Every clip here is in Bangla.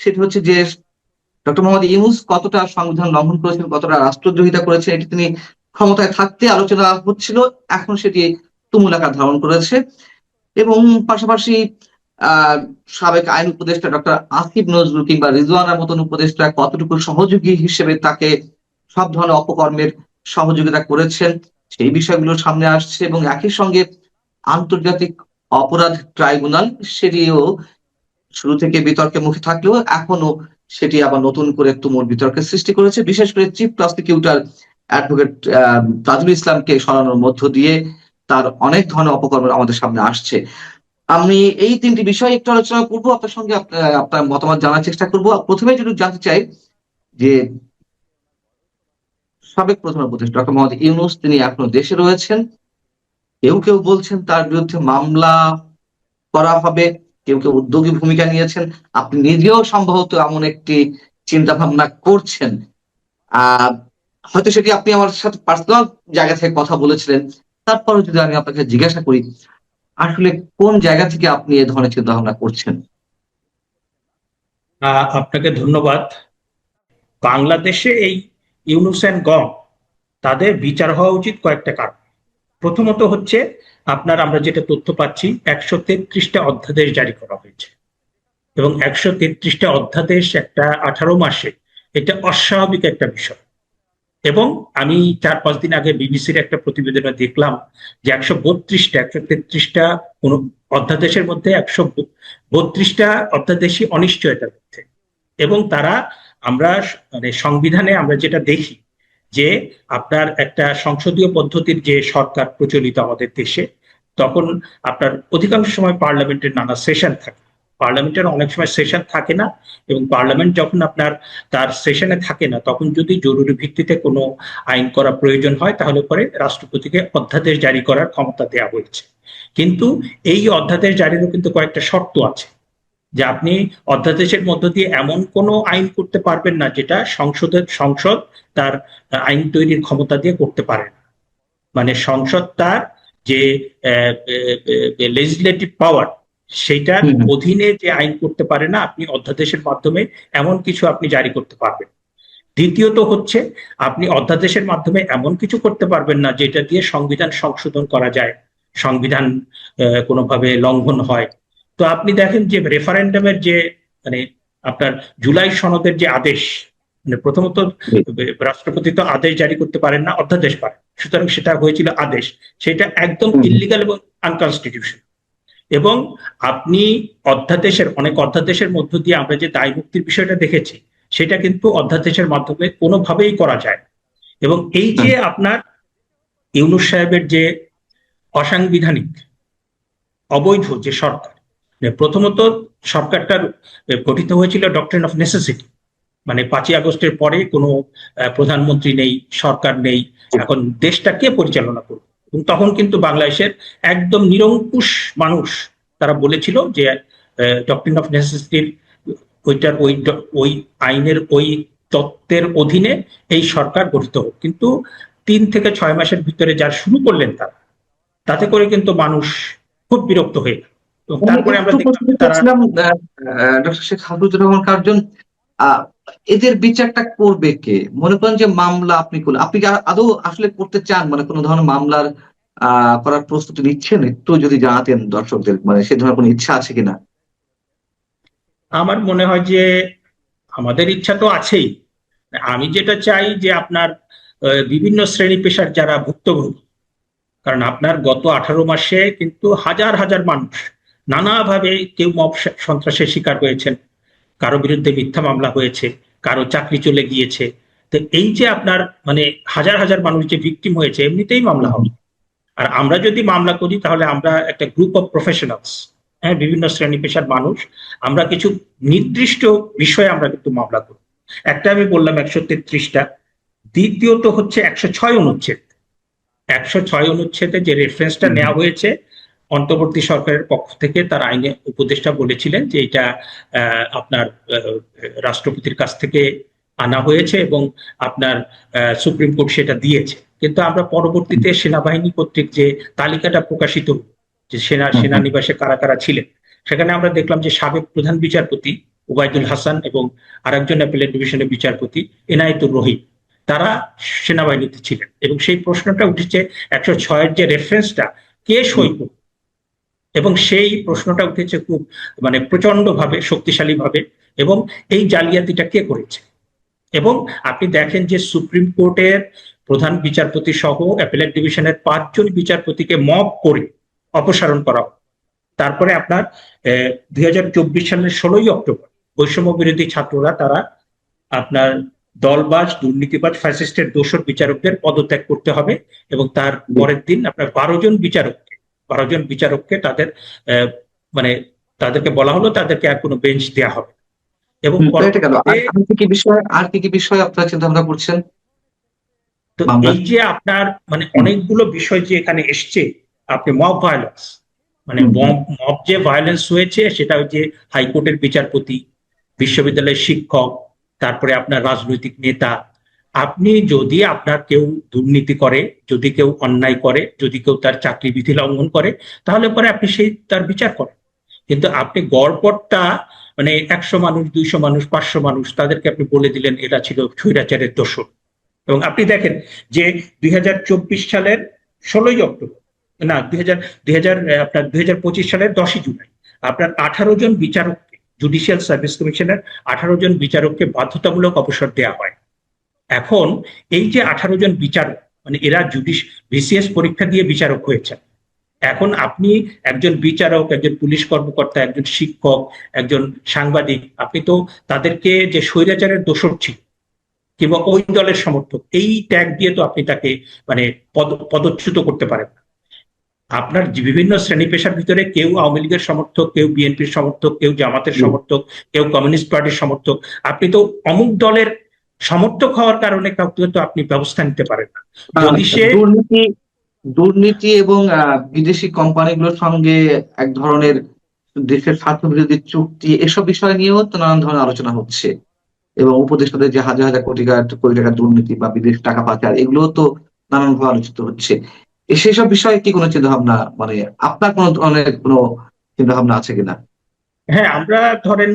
সেটি হচ্ছে যে ডক্টর মোহাম্মদ ইউনূস কতটা সংবিধান লঙ্ঘন করেছেন, কতটা রাষ্ট্রদ্রোহিতা করেছেন, এটি তিনি ক্ষমতায় থাকতে আলোচনা হচ্ছিল, এখন সেটি তুমুল আকার ধারণ করেছে। এবং পাশাপাশি আহ সাবেক আইন উপদেষ্টা ডক্টর আসিফ নজরুল কিংবা রিজওয়ানার মতন উপদেষ্টা কতটুকু সহযোগী হিসেবে তাকে সব ধরনের অপকর্মের সহযোগিতা করেছেন, সেই বিষয়গুলো সামনে আসছে। এবং একই সঙ্গে আন্তর্জাতিক অপরাধ ট্রাইব্যুনাল, সেটিও শুরু থেকে বিতর্কের মুখে থাকলেও এখনো সেটি আবার নতুন করে তুমুল বিতর্কের সৃষ্টি করেছে, বিশেষ করে চিফ প্রসিকিউটর অ্যাডভোকেট তাজুল ইসলামকে সরানোর মধ্য দিয়ে তার অনেক ধরনের অপকর্ম আমাদের সামনে আসছে। আমি এই তিনটি বিষয় একটু আলোচনা করবো আপনার সঙ্গে, আপনার মতামত জানার চেষ্টা করবো। প্রথমে যদি জানতে চাই যে সাবেক প্রধান উপদেষ্টা ডক্টর মোহাম্মদ ইউনূস তিনি এখনো দেশে রয়েছেন। কেউ কেউ বলছেন তার বিরুদ্ধে মামলা করা হবে, কেউ কেউ উদ্যোগী ভূমিকা নিয়েছেন, আপনি নিজেও সম্ভবত এমন একটি চিন্তা ভাবনা করছেন। আহ হয়তো সেটি আপনি আমার সাথে পার্সোনাল জায়গা থেকে কথা বলেছিলেন। তারপরে যদি আমি আপনাকে জিজ্ঞাসা করি, আসলে কোন জায়গা থেকে আপনি এ ধরনের চিন্তা ভাবনা করছেন? আপনাকে ধন্যবাদ। বাংলাদেশে এই ইউনূস এন্ড গং তাদের বিচার হওয়া উচিত কয়েকটা কারণ। প্রথমত হচ্ছে আমরা যেটা তথ্য পাচ্ছি, 133টা অধ্যাদেশ জারি করা হয়েছে এবং 133টা অধ্যাদেশ একটা 18 মাসে, এটা অস্বাভাবিক একটা বিষয়। এবং আমি 4-5 দিন আগে বিবিসির একটা প্রতিবেদনে দেখলাম যে 133টা অধ্যাদেশের মধ্যে 132টা অধ্যাদেশই অনিশ্চয়তার মধ্যে। এবং তারা আমরা মানে সংবিধানে আমরা যেটা দেখি যে আপনার একটা সংসদীয় পদ্ধতির যে সরকার প্রচলিত আমাদের দেশে, তখন আপনার অধিকাংশ সময় পার্লামেন্টের নানা সেশন থাকে, পার্লামেন্টের অনেক সময় সেশন থাকে না, এবং পার্লামেন্ট যখন আপনার তার সেশনে থাকে না, তখন যদি জরুরি ভিত্তিতে কোনো আইন করা প্রয়োজন হয় তাহলে পরে রাষ্ট্রপতিকে অধ্যাদেশ জারি করার ক্ষমতা দেওয়া হয়েছে। কিন্তু এই অধ্যাদেশ জারিরও কিন্তু কয়েকটা শর্ত আছে, যে আপনি অধ্যাদেশের মধ্য দিয়ে এমন কোনো আইন করতে পারবেন না যেটা সংসদ তার আইন তৈরির ক্ষমতা দিয়ে করতে পারে না। মানে সংসদ তার যে লেজিসলেটিভ পাওয়ার, সেইটার অধীনে যে আইন করতে পারে না, আপনি অধ্যাদেশের মাধ্যমে এমন কিছু আপনি জারি করতে পারবেন। দ্বিতীয়ত হচ্ছে আপনি অধ্যাদেশের মাধ্যমে এমন কিছু করতে পারবেন না যেটা দিয়ে সংবিধান সংশোধন করা যায়, সংবিধান কোনোভাবে লঙ্ঘন হয়। তো আপনি দেখেন যে রেফারেন্ডামের যে মানে আপনার জুলাই সনদের যে আদেশ, মানে প্রথমত রাষ্ট্রপতি তো আদেশ জারি করতে পারেন না, অধ্যাদেশ পারেন, সুতরাং সেটা হয়েছিল আদেশ, সেটা একদম ইল্লিগাল এবং আনকনস্টিটিউশনাল। এবং আপনি অনেক অধ্যাদেশের মধ্য দিয়ে আমরা যে দায় মুক্তির বিষয়টা দেখেছি, সেটা কিন্তু অধ্যাদেশের মাধ্যমে কোনোভাবেই করা যায়। এবং এই যে আপনার ইউনূস সাহেবের যে অসাংবিধানিক অবৈধ যে সরকার, প্রথমত সরকারটা গঠিত হয়েছিল ডক্ট্রিন অফ নেসেসিটি, মানে 5ই আগস্টের পরে কোনো প্রধানমন্ত্রী নেই, সরকার নেই, এখন দেশটা কে পরিচালনা করবে? এবং তখন কিন্তু বাংলাদেশের একদম নিরঙ্কুশ মানুষ তারা বলেছিল যে ডক্ট্রিন অফ নেসেসিটির ওই আইনের ওই তত্ত্বের অধীনে এই সরকার গঠিত হোক। কিন্তু 3 থেকে 6 মাসের ভিতরে যা শুরু করলেন তাতে করে কিন্তু মানুষ খুব বিরক্ত হয়ে গেল। তারপরে আমরা দেখলাম ডক্টর শেখ হাসিবুর রহমান কার্জন, এদের বিচারটা করবে কে? মনে করেন যে মামলা আপনি করলেন, আপনি আদৌ আসলে করতে চান, মানে কোনো ধরনের মামলার করার প্রস্তুতি নিচ্ছেন? একটু যদি জানাতেন দর্শকদের, মানে সে ধরনের কোনো ইচ্ছা আছে কিনা। আমার মনে হয় যে আমাদের ইচ্ছা তো আছেই। আমি যেটা চাই যে আপনার বিভিন্ন শ্রেণী পেশার যারা ভুক্তভোগী, কারণ আপনার গত 18 মাসে কিন্তু হাজার হাজার মানুষ নানাভাবে, কেউ মব সন্ত্রাসের শিকার হয়েছেন, কারো বিরুদ্ধে মিথ্যা মামলা হয়েছে, কারো চাকরি চলে গিয়েছে। তো এই যে আপনার মানে হাজার হাজার মানুষ যে ভিকটিম হয়েছে, এমনিতেই মামলা হবে। আর আমরা যদি মামলা করি তাহলে আমরা একটা গ্রুপ অফ প্রফেশনালস, হ্যাঁ, বিভিন্ন শ্রেণী পেশার মানুষ, আমরা কিছু নির্দিষ্ট বিষয়ে আমরা কিন্তু মামলা করি। একটা আমি বললাম 133টা, দ্বিতীয়ত হচ্ছে 106 অনুচ্ছেদ। 106 অনুচ্ছেদে যে রেফারেন্সটা নেওয়া হয়েছে, অন্তর্বর্তী সরকারের পক্ষ থেকে তার আইনে উপদেষ্টা বলেছিলেন যে এটা আপনার রাষ্ট্রপতির কাছ থেকে আনা হয়েছে এবং আপনার সুপ্রিম কোর্ট সেটা দিয়েছে। কিন্তু আমরা পরবর্তীতে সেনাবাহিনী কর্তৃক যে তালিকাটা প্রকাশিত, যে সেনানিবাসে কারা কারা ছিলেন, সেখানে আমরা দেখলাম যে সাবেক প্রধান বিচারপতি ওবায়দুল হাসান এবং আরেকজন অ্যাপিলেট ডিভিশনের বিচারপতি এনায়েতুর রহিম, তারা সেনাবাহিনীতে ছিলেন। এবং সেই প্রশ্নটা উঠেছে 106-এর যে রেফারেন্সটা কে সই করবে, এবং সেই প্রশ্নটা উঠেছে খুব মানে প্রচন্ড ভাবে, শক্তিশালী ভাবে, এবং এই জালিয়াতিটা কে করেছে। এবং আপনি দেখেন যে সুপ্রিম কোর্টের প্রধান বিচারপতি সহ অ্যাপিলেট ডিভিশনের 5 জন বিচারপতিকে মব করে অপসারণ করা হয়। তারপরে আপনার 2024 সালের 16ই অক্টোবর বৈষম্য বিরোধী ছাত্ররা তারা আপনার দলবাজ, দুর্নীতিবাজ, ফ্যাসিস্টের দোসর বিচারকদের পদত্যাগ করতে হবে, এবং তার পরের দিন আপনার 12 জন বিচারককে তাদের মানে তাদেরকে বলা হলো তাদেরকে আর কোনো বেঞ্চ দেওয়া হবে। এবং আর কি কি বিষয় আপনারা চিন্তা ভাবনা করছেন? তো এই যে আপনার মানে অনেকগুলো বিষয় যে এখানে এসছে, আপনি মব ভায়োলেন্স, মানে মব যে ভায়োলেন্স হয়েছে সেটা হচ্ছে হাইকোর্টের বিচারপতি, বিশ্ববিদ্যালয়ের শিক্ষক, তারপরে আপনার রাজনৈতিক নেতা। আপনি যদি আপনার কেউ দুর্নীতি করে, যদি কেউ অন্যায় করে, যদি কেউ তার চাকরি বিধি লঙ্ঘন করে, তাহলে পরে আপনি সেই তার বিচার করেন। কিন্তু আপনি গড়পড়টা মানে 100 মানুষ, 200 মানুষ, 500 মানুষ তাদেরকে আপনি বলে দিলেন এরা ছিল স্বৈরাচারের দোসর। এবং আপনি দেখেন যে 2024 সালের 16ই অক্টোবর, না 2025 সালের 10ই জুলাই আপনার 18 জন বিচারককে, জুডিশিয়াল সার্ভিস কমিশনের 18 জন বিচারককে বাধ্যতামূলক অবসর দেওয়া হয়। এখন এই যে 18 জন বিচারক, মানে এরা বিসিএস পরীক্ষা দিয়ে বিচারক হয়েছেন। এখন আপনি একজন বিচারক, একজন পুলিশ কর্মকর্তা, একজন শিক্ষক, একজন সাংবাদিক, আপনি তো তাদেরকে যে স্বৈরাচারের দোসর ছিল কিংবা ওই দলের সমর্থক, এই ট্যাগ দিয়ে তো আপনি তাকে মানে পদচ্যুত করতে পারেন না। আপনার বিভিন্ন শ্রেণী পেশার ভিতরে কেউ আওয়ামী লীগের সমর্থক, কেউ বিএনপির সমর্থক, কেউ জামাতের সমর্থক, কেউ কমিউনিস্ট পার্টির সমর্থক, আপনি তো অমুক দলের সমর্থক হওয়ার কারণে কাউকে তো আপনি ব্যবস্থা নিতে পারেন না। যদি সে দুর্নীতি এবং বিদেশি কোম্পানিগুলোর সঙ্গে এক ধরনের দেশের স্বার্থ বিরোধী চুক্তি, এসব বিষয় নিয়েও তো নানান ধরনের আলোচনা হচ্ছে, এবং উপদেষ্টাদের যে হাজার হাজার কোটি টাকা দুর্নীতি বা বিদেশ টাকা পাচার, এগুলো তো নানানভাবে আলোচিত হচ্ছে। সেসব বিষয়ে কি কোনো চিন্তা ভাবনা, মানে আপনার কোনো ধরনের কোনো চিন্তা ভাবনা আছে কিনা? হ্যাঁ, আমরা ধরেন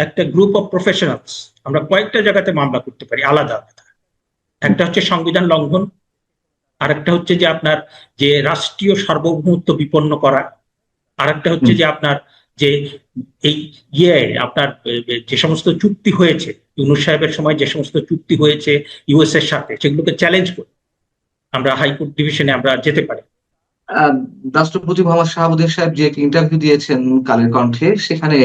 একটা গ্রুপ অফ প্রফেশনালস আমরা কয়েকটা জায়গাতে মামলা করতে পারি আলাদা আলাদা। একটা হচ্ছে সংবিধান লঙ্ঘন, আরেকটা হচ্ছে যে আপনার যে রাষ্ট্রীয় সার্বভৌমত্ব বিপন্ন করা, আরেকটা হচ্ছে যে আপনার যে এই আপনার যে সমস্ত চুক্তি হয়েছে ইউনূস সাহেবের সময়, যে সমস্ত চুক্তি হয়েছে ইউএস এর সাথে, সেগুলোকে চ্যালেঞ্জ করে আমরা হাইকোর্ট ডিভিশনে আমরা যেতে পারি। রাষ্ট্রপতি মোহাম্মদ শাহাবুদ্দিন সাহেব যে ইন্টারভিউ দিয়েছেন কালের কণ্ঠে, সেখানে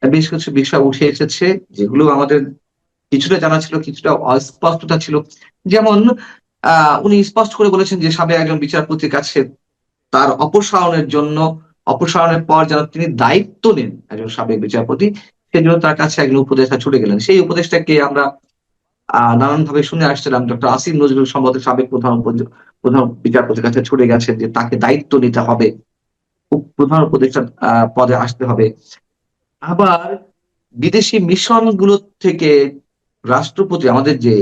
বেশ কিছু বিষয় উঠে এসেছে যেগুলো আমাদের কিছুটা জানা ছিল, কিছুটা অস্পষ্টতা ছিল। যেমন উনি স্পষ্ট করে বলেছেন যে সাবেক একজন বিচারপতির কাছে তার অপসারণের পর যেন তিনি দায়িত্ব নেন একজন সাবেক বিচারপতি, সেজন্য তার কাছে একজন উপদেষ্টা ছুটে গেলেন। সেই উপদেষ্টাকে আমরা নানান ভাবে শুনে আসছিলাম, ডক্টর আসিম নজরুল সম্ভবত সাবেক প্রধান বিচারপতির কাছে ছুটে গেছেন যে তাকে দায়িত্ব নিতে হবে, প্রধান উপদেষ্টা পদে আসতে হবে। আবার বিদেশি মিশন গুলো থেকে রাষ্ট্রপতি, আমাদের যে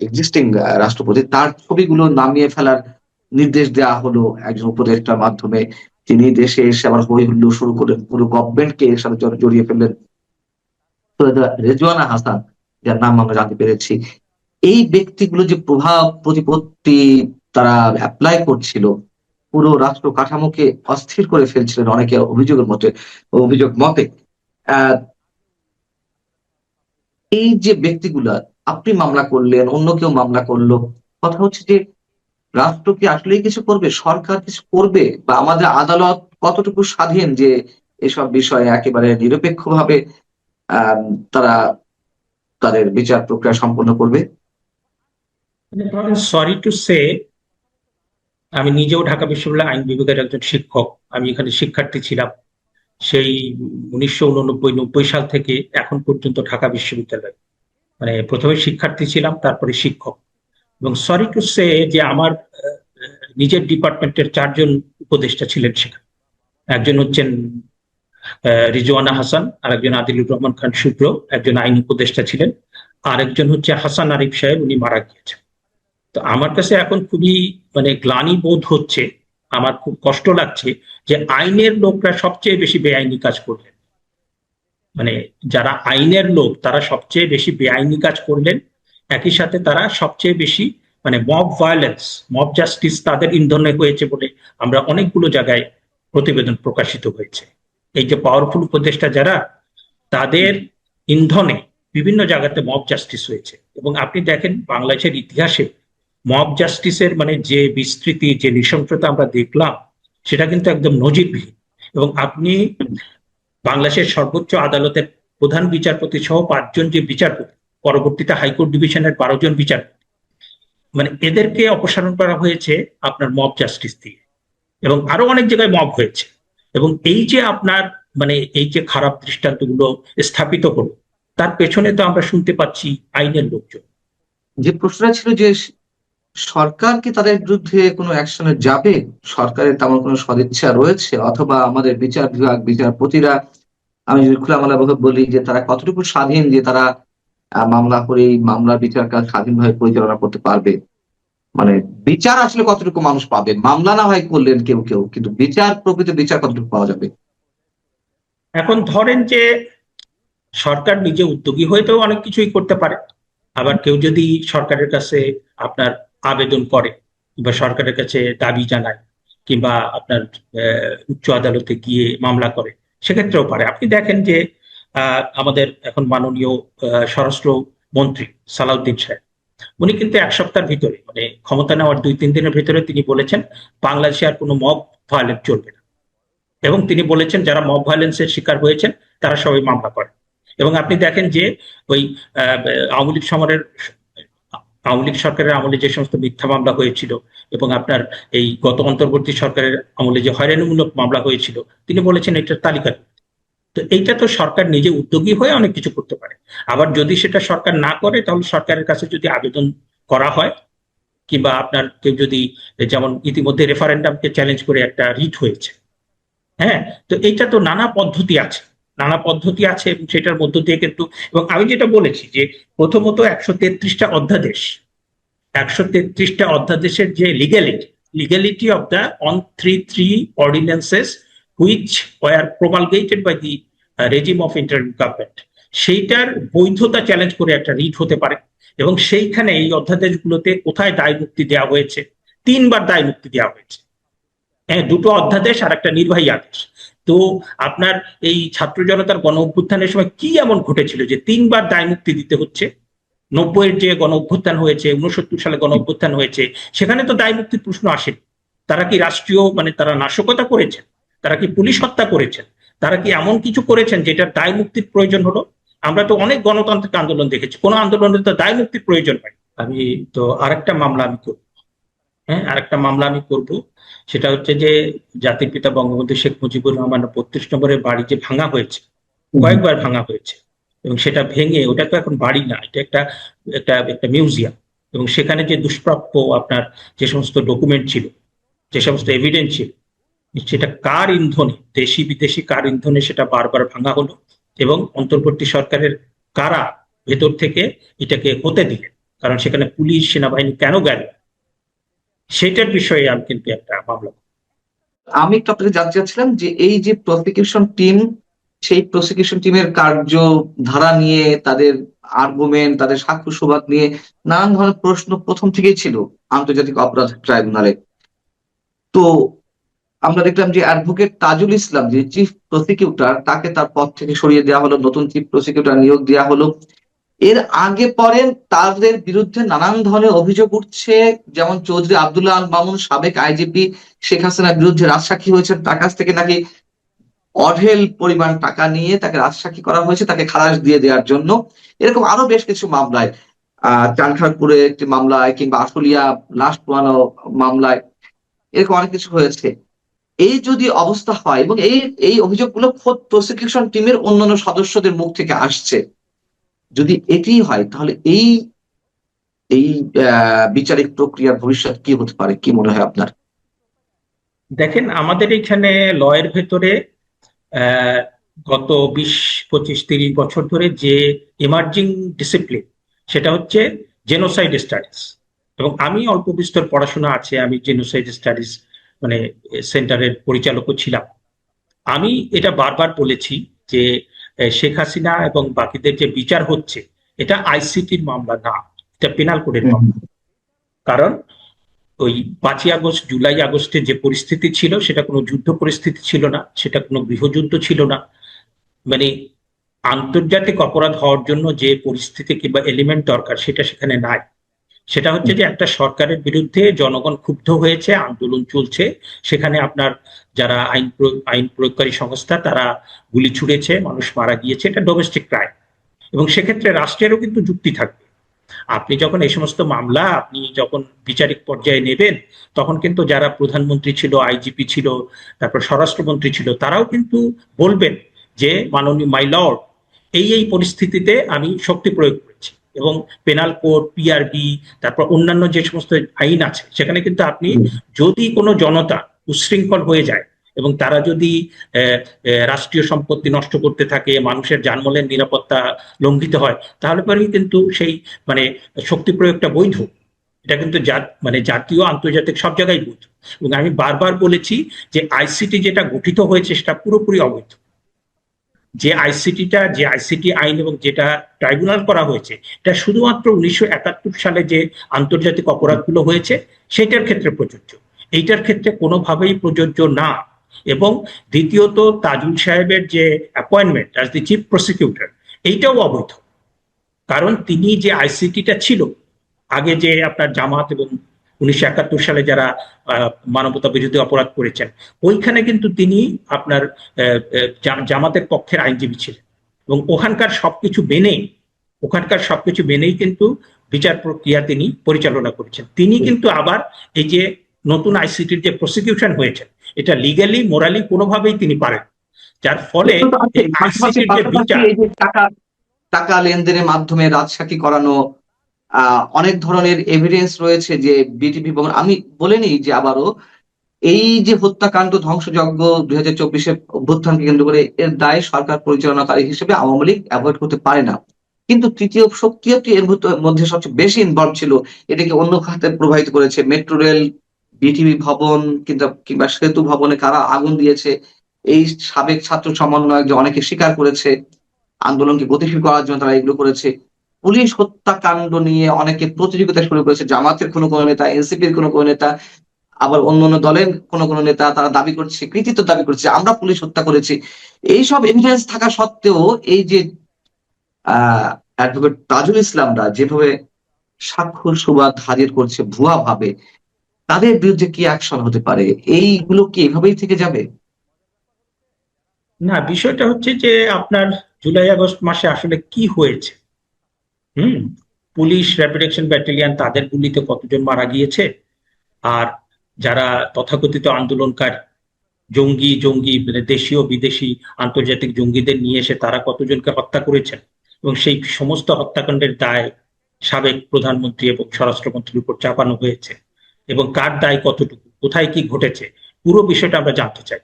এক্সিস্টিং রাষ্ট্রপতি, তার ছবিগুলো নামিয়ে ফেলার নির্দেশ দেওয়া হলো একজন উপদেষ্টার মাধ্যমে। তিনি দেশে এসে আবার হই হুল্লোড় শুরু করলেন, পুরো গভর্নমেন্টকে এর সাথে জড়িয়ে ফেললেন। রেজওয়ানা হাসান, যার নাম আমরা জানতে পেরেছি, এই ব্যক্তিগুলো যে প্রভাব প্রতিপত্তি তারা অ্যাপ্লাই করছিল, পুরো রাষ্ট্র কাঠামোকে অস্থির করে ফেলছিলেন অনেকে অভিযোগ মতে। এই যে ব্যক্তিগুলা, আপনি মামলা করলেন, অন্য কেউ মামলা করলো, কথা হচ্ছে যে রাষ্ট্র কি আসলেই কিছু করবে, সরকার কিছু করবে, বা আমাদের আদালত কতটুকু স্বাধীন যে এসব বিষয়ে একেবারে নিরপেক্ষভাবে তারা তাদের বিচার প্রক্রিয়া সম্পন্ন করবে? সরি টু সে, আমি নিজেও ঢাকা বিশ্ববিদ্যালয়ের আইন বিভাগের একজন শিক্ষক। আমি এখানে শিক্ষার্থী ছিলাম সেই 1989-90 সাল থেকে এখন পর্যন্ত ঢাকা বিশ্ববিদ্যালয়ে, মানে প্রথমে শিক্ষার্থী ছিলাম, তারপরে শিক্ষক। এবং সরি টু সে যে আমার নিজের ডিপার্টমেন্টের 4 জন উপদেষ্টা ছিলেন সেখানে। একজন হচ্ছেন রিজওয়ানা হাসান, আরেকজন আদিলুর রহমান খান শুভ্র, একজন আইন উপদেষ্টা ছিলেন, আরেকজন হচ্ছে হাসান আরিফ সাহেব, উনি মারা গিয়েছেন। তো আমার কাছে এখন খুবই মানে গ্লানি বোধ হচ্ছে, আমার খুব কষ্ট লাগছে যে আইনের লোকরা সবচেয়ে বেশি বেআইনি কাজ করলেন। মানে যারা আইনের লোক তারা সবচেয়ে বেশি বেআইনি কাজ করলেন, একই সাথে তারা সবচেয়ে বেশি মানে মব ভায়োলেন্স, মব জাস্টিস তাদের ইন্ধনে হয়েছে বলে আমরা অনেকগুলো জায়গায় প্রতিবেদন প্রকাশিত হয়েছে। এই যে পাওয়ারফুল উপদেষ্টা যারা, তাদের ইন্ধনে বিভিন্ন জায়গাতে মব জাস্টিস হয়েছে। এবং আপনি দেখেন বাংলাদেশের ইতিহাসে মব জাস্টিসের মানে যে বিস্তৃতি, যে নৃশংসতা আমরা দেখলাম, সেটা কিন্তু একদম নজিরবিহীন। এবং আপনি বাংলাদেশের সর্বোচ্চ আদালতের প্রধান বিচারপতি সহ 5 জন যে বিচারপতি, পরবর্তীতে হাইকোর্ট ডিভিশনের 12 জন বিচারপতি, মানে এদেরকে অপসারণ করা হয়েছে আপনার মব জাস্টিস দিয়ে। এবং আরো অনেক জায়গায় মব হয়েছে। এবং এই যে আপনার মানে এই যে খারাপ দৃষ্টান্তগুলো স্থাপিত হলো, তার পেছনে তো আমরা শুনতে পাচ্ছি আইনের লোকজন। যে প্রশ্নটা ছিল যে সরকার কি তাদের বিরুদ্ধে কোনো অ্যাকশনে যাবে, সরকারের তেমন কোনো সদিচ্ছা রয়েছে, অথবা আমাদের বিচার বিভাগ, বিচারপতিরা, আমি যদি খোলামেলা ভাবে বলি যে তারা কতটুকু স্বাধীন যে তারা মামলা করে এই মামলার বিচার কাজ স্বাধীনভাবে পরিচালনা করতে পারবে? মানে বিচার আসলে কতটুকু মানুষ পাবে? মামলা না হয় করলেন কেউ কেউ, কিন্তু বিচার, প্রকৃত বিচার কতটুকু পাওয়া যাবে? এখন ধরেন যে সরকার নিজে উদ্যোগী হয়েও অনেক কিছুই করতে পারে। আবার কেউ যদি সরকারের কাছে আপনার আবেদন করে বা সরকারের কাছে দাবি জানায় কিংবা আপনার উচ্চ আদালতে গিয়ে মামলা করে, সেক্ষেত্রেও পারে। আপনি দেখেন যে আমাদের এখন মাননীয় স্বরাষ্ট্র মন্ত্রী সালাউদ্দিন সাহেব, উনি কিন্তু 1 সপ্তাহের ভিতরে মানে ক্ষমতা নেওয়ার 2-3 দিনের ভিতরে তিনি বলেছেন বাংলাদেশে আর কোনো মব ভায়োলেন্স চলবে না। এবং তিনি বলেছেন যারা মব ভায়োলেন্সের শিকার হয়েছেন তারা সবাই মামলা করে। এবং আপনি দেখেন যে ওই আওয়ামী লীগ সমরের আওয়ামী লীগ সরকারের আমলে যে সমস্ত মিথ্যা মামলা হয়েছিল এবং আপনার এই গত অন্তর্বর্তী সরকারের আমলে যে হয়রানিমূলক মামলা হয়েছিল, তিনি বলেছেন এটার তালিকা। তো এইটা তো সরকার নিজে উদ্যোগী হয়ে অনেক কিছু করতে পারে। আবার যদি সেটা সরকার না করে, তাহলে সরকারের কাছে যদি আবেদন করা হয় কিংবা আপনার কেউ যদি, যেমন ইতিমধ্যে রেফারেন্ডামকে চ্যালেঞ্জ করে একটা রিট হয়েছে, হ্যাঁ, তো এইটা তো নানা পদ্ধতি আছে, নানা পদ্ধতি আছে। এবং সেটার মধ্য দিয়ে কিন্তু, এবং আমি যেটা বলেছি যে প্রথমত 133টা অধ্যাদেশ, 133টা অধ্যাদেশের যে legality of the 133 ordinances which were promulgated by the regime of interim government, সেইটার বৈধতা চ্যালেঞ্জ করে একটা রিট হতে পারে। এবং সেইখানে এই অধ্যাদেশগুলোতে কোথায় দায় মুক্তি দেওয়া হয়েছে, 3বার দায় মুক্তি দেওয়া হয়েছে। হ্যাঁ, 2টো অধ্যাদেশ আর একটা নির্বাহী আদেশ। তো আপনার এই ছাত্র জনতার গণ অভ্যুত্থানের সময় কি এমন ঘটেছিল যে 3বার দায় মুক্তি দিতে হচ্ছে? 90-এর যে গণ অভ্যুত্থান হয়েছে, 69 সালে গণ অভ্যুত্থান হয়েছে, সেখানে তো দায় মুক্তির প্রশ্ন আসে। তারা কি রাষ্ট্রীয় মানে তারা নাশকতা করেছেন, তারা কি পুলিশ হত্যা করেছেন, তারা কি এমন কিছু করেছেন যেটার দায় মুক্তির প্রয়োজন হলো? আমরা তো অনেক গণতান্ত্রিক আন্দোলন দেখেছি, কোন আন্দোলনের তো দায় মুক্তির প্রয়োজন হয়। আমি তো আরেকটা মামলা আমি করব, হ্যাঁ, আরেকটা মামলা আমি করব। সেটা হচ্ছে যে জাতির পিতা বঙ্গবন্ধু শেখ মুজিবুর রহমানের 32 নম্বরের বাড়ি যে ভাঙা হয়েছে, কয়েকবার ভাঙা হয়েছে, এবং সেটা ভেঙে, ওটা তো এখন বাড়ি না, এটা একটা একটা একটা মিউজিয়াম। এবং সেখানে যে দুষ্প্রাপ্য আপনার যে সমস্ত ডকুমেন্ট ছিল, যে সমস্ত এভিডেন্স ছিল, সেটা কার ইন্ধনে, দেশি বিদেশি কার ইন্ধনে সেটা বারবার ভাঙা হলো, এবং অন্তর্বর্তী সরকারের কারা ভেতর থেকে এটাকে হতে দিলেন, কারণ সেখানে পুলিশ সেনাবাহিনী কেন গেল, সেটার বিষয়ে আমি কিন্তু একটা মামলা। আমি একটু আপনাকে জানতে চাচ্ছিলাম যে এই যে প্রসিকিউশন টিম, সেই প্রসিকিউশন টিমের কার্যধারা নিয়ে, তাদের আর্গুমেন্ট, তাদের সাক্ষ্য সুবাদ নিয়ে নানান ধরনের প্রশ্ন প্রথম থেকেই ছিল আন্তর্জাতিক অপরাধ ট্রাইব্যুনালে। তো আমরা দেখলাম যে অ্যাডভোকেট তাজুল ইসলাম, যে চিফ প্রসিকিউটর, তাকে তার পদ থেকে সরিয়ে দেওয়া হলো, নতুন চিফ প্রসিকিউটর নিয়োগ দেওয়া হলো। এর আগে পরে তাদের বিরুদ্ধে নানান ধরনের অভিযোগ উঠছে, যেমন চৌধুরী আব্দুল্লাহ আল মামুন, সাবেক আইজিপি, শেখ হাসিনার বিরুদ্ধে রাজসাক্ষী হয়েছেন, তার কাছ থেকে নাকি অঢেল পরিমাণ টাকা নিয়ে তাকে রাজসাক্ষী করা হয়েছে, তাকে খালাস দিয়ে দেওয়ার জন্য। এরকম আরো বেশ কিছু মামলায়, চানখারপুরে একটি মামলায়, কিংবা আশুলিয়া লাশ পোয়ানো মামলায়, এরকম অনেক কিছু হয়েছে। এই যদি অবস্থা হয়, এবং এই এই অভিযোগগুলো খোদ প্রসিকিউশন টিমের অন্যান্য সদস্যদের মুখ থেকে আসছে, যদি এটি হয়, তাহলে এই এই বিচারিক প্রক্রিয়ার ভবিষ্যৎ কি হতে পারে, কি মনে হয় আপনার? দেখেন, আমাদের এখানে লয়ের ভেতরে গত 20-25-30 বছর ধরে যে এমার্জিং ডিসিপ্লিন, সেটা হচ্ছে জেনোসাইড স্টাডিজ। এবং আমি অল্প বিস্তর পড়াশোনা আছে, আমি জেনোসাইড স্টাডিজ মানে সেন্টারের পরিচালকও ছিলাম। আমি এটা বারবার বলেছি যে শেখ হাসিনা এবং বাকিদের যে বিচার হচ্ছে এটা আইসিটির মামলা না, এটা পেনাল কোডের মামলা। কারণ ওই 5ই আগস্ট, জুলাই আগস্টে যে পরিস্থিতি ছিল সেটা কোনো যুদ্ধ পরিস্থিতি ছিল না, সেটা কোনো গৃহযুদ্ধ ছিল না। মানে আন্তর্জাতিক অপরাধ হওয়ার জন্য যে পরিস্থিতি কিংবা এলিমেন্ট দরকার সেটা সেখানে নাই। সেটা হচ্ছে যে একটা সরকারের বিরুদ্ধে জনগণ ক্ষুব্ধ হয়েছে, আন্দোলন চলছে, সেখানে আপনার যারা আইন প্রয়োগকারী সংস্থা তারা গুলি ছুড়েছে, মানুষ মারা গিয়েছে, এটা ডোমেস্টিক ক্রাইম। এবং সেক্ষেত্রে রাষ্ট্রেরও কিন্তু যুক্তি থাকবে। আপনি যখন এই সমস্ত মামলা আপনি যখন বিচারিক পর্যায়ে নেবেন, তখন কিন্তু যারা প্রধানমন্ত্রী ছিল, আইজিপি ছিল, তারপর স্বরাষ্ট্রমন্ত্রী ছিল, তারাও কিন্তু বলবেন যে মাননীয় মাই লর্ড, এই পরিস্থিতিতে আমি শক্তি প্রয়োগ করেছি। এবং পেনাল কোড, পিআরবি, তারপর অন্যান্য যে সমস্ত আইন আছে সেখানে কিন্তু আপনি যদি কোনো জনতা উচ্ছৃঙ্খল হয়ে যায় এবং তারা যদি রাষ্ট্রীয় সম্পত্তি নষ্ট করতে থাকে, মানুষের জানমালের নিরাপত্তা লঙ্ঘিত হয়, তাহলে পরেই কিন্তু সেই মানে শক্তি প্রয়োগটা বৈধ। এটা কিন্তু মানে জাতীয় আন্তর্জাতিক সব জায়গায় বৈধ। এবং আমি বারবার বলেছি যে আইসিটি যেটা গঠিত হয়েছে সেটা পুরোপুরি অবৈধ। যে আইসিটি আইন এবং যেটা ট্রাইব্যুনাল করা হয়েছে এটা শুধুমাত্র 1971 সালে যে আন্তর্জাতিক অপরাধগুলো হয়েছে সেটার ক্ষেত্রে প্রযোজ্য, এইটার ক্ষেত্রে কোনোভাবেই প্রযোজ্য না। এবং দ্বিতীয়ত তাজুল সাহেবের যে appointment as the chief prosecutor, এইটাও অবৈধ। কারণ তিনি যে আইসিটিটা ছিল আগে, যে আপনার জামাত এবং 1971 সালে যারা মানবতা বিরোধী অপরাধ করেছেন, ওইখানে কিন্তু তিনি আপনার জামাতের পক্ষের আইনজীবী ছিলেন এবং ওখানকার সবকিছু মেনেই কিন্তু বিচার প্রক্রিয়া তিনি পরিচালনা করেছেন। তিনি কিন্তু আবার এই যে নতুন আইসিটির যে প্রসিকিউশন হয়েছে এটা লিগালি মোরালি কোনোভাবেই তিনি পারেন, যার ফলে আইসিটির যে বিচার, টাকা লেনদেনের মাধ্যমে রাজসাক্ষী করানো, অনেক ধরনের এভিডেন্স রয়েছে যে বিটিভি ভবন, আমি বলে নিই যে আবারও এই যে হত্যাকাণ্ড, ধ্বংসযজ্ঞ 2024-এর অভ্যুত্থানকে কেন্দ্র করে এর দায় সরকার পরিচালনাকারী হিসেবে আওয়ামী লীগ অ্যাভয়েড করতে পারে না। কিন্তু তৃতীয় শক্তিও এর মধ্যে সবচেয়ে বেশি ইনভলভ ছিল, এটাকে অন্য খাতে প্রভাবিত করেছে। মেট্রো রেল, বিটিভি ভবন কিংবা সেতু ভবনে কারা আগুন দিয়েছে, এই সাবেক ছাত্র সমন্বয়ক যে অনেকে স্বীকার করেছে আন্দোলনকে গতিশীল করার জন্য তারা এগুলো করেছে। পুলিশ হত্যাকাণ্ড নিয়ে অনেকে প্রতিযোগিতা শুরু করেছে, জামাতের কোনো নেতা, এনসিপির কোনো নেতা, আবার অন্যান্য দলের কোনো নেতা, তারা দাবি করছে, কৃতিত্ব দাবি করছে আমরা পুলিশ হত্যা করেছি। এইসব এভিডেন্স থাকা সত্ত্বেও এই যে অ্যাডভোকেট তাজুল ইসলামরা যেভাবে স্বাক্ষর সুবাদ হাজির করছে ভুয়া ভাবে, তাদের বিরুদ্ধে কি অ্যাকশন হতে পারে? এইগুলো কি এভাবেই থেকে যাবে? না, বিষয়টা হচ্ছে যে আপনার জুলাই আগস্ট মাসে আসলে কি হয়েছে। পুলিশ, র্যাপিড অ্যাকশন ব্যাটালিয়ন, তাদের গুলিতে কতজন মারা গিয়েছে, আর যারা তথাকথিত আন্দোলনকারী জঙ্গি মানে দেশীয় বিদেশি আন্তর্জাতিক জঙ্গিদের নিয়ে এসে তারা কতজনকে হত্যা করেছেন, এবং সেই সমস্ত হত্যাকাণ্ডের দায় সাবেক প্রধানমন্ত্রী এবং স্বরাষ্ট্রমন্ত্রীর উপর চাপানো হয়েছে, এবং কার দায় কতটুকু, কোথায় কি ঘটেছে, পুরো বিষয়টা আমরা জানতে চাই।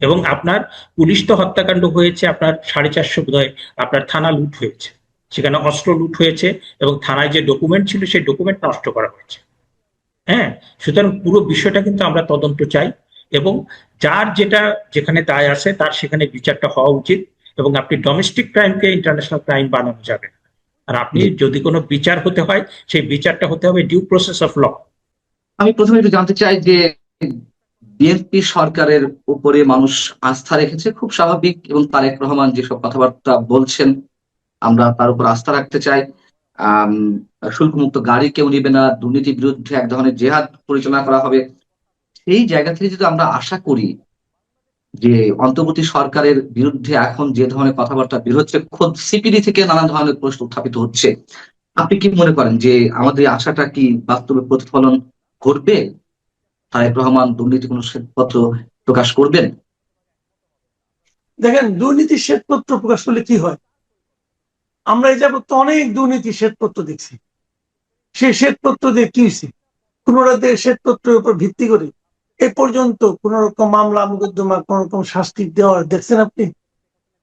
এবং আপনার পুলিশ তো হত্যাকাণ্ড হয়েছে, আপনার 450 বোধহয় আপনার থানা লুট হয়েছে, সেখানে অস্ত্র লুট হয়েছে এবং থানায় যে ডকুমেন্ট ছিল সেই ডকুমেন্ট নষ্ট করা হয়েছে। হ্যাঁ, সুতরাং পুরো বিষয়টা কিন্তু আমরা তদন্ত চাই, এবং যার যেখানে দায় আছে তার সেখানে বিচারটা হওয়া উচিত। এবং আপনি ডোমেস্টিক ক্রাইমকে ইন্টারন্যাশনাল ক্রাইম বানানো যাবে, আর আপনি যদি কোনো বিচার হতে হয় সেই বিচারটা হতে হবে ডিউ প্রসেস অফ ল। আমি প্রথমে একটু জানতে চাই যে বিএনপি সরকারের উপরে মানুষ আস্থা রেখেছে, খুব স্বাভাবিক, এবং তারেক রহমান যেসব কথাবার্তা বলছেন আমরা তার উপর আস্থা রাখতে চাই। শুল্কমুক্ত গাড়ি কেউ নিবে না, দুর্নীতির বিরুদ্ধে এক ধরনের জেহাদ পরিচালনা করা হবে। সেই জায়গা থেকে যদি আমরা আশা করি যে অন্তর্বর্তী সরকারের বিরুদ্ধে এখন যে ধরনের কথাবার্তা বের হচ্ছে, খোদ সিপিডি থেকে নানান ধরনের প্রশ্ন উত্থাপিত হচ্ছে, আপনি কি মনে করেন যে আমাদের আশাটা কি বাস্তবে প্রতিফলন ঘটবে? তারেক রহমান দুর্নীতি কোনো শ্বেতপত্র প্রকাশ করবেন? দেখেন, দুর্নীতির শ্বেতপত্র প্রকাশ করলে কি হয়? আমরা এই যাবত অনেক দুর্নীতি শ্বেতপত্র দেখছি। সেই শ্বেতপত্র দিয়ে কি হয়েছে? কোন রাজ্যের শ্বেতপত্রের উপর ভিত্তি করে এ পর্যন্ত কোন রকম মামলা মোকদ্দমা, কোন রকম শাস্তি দেওয়ার দেখছেন আপনি?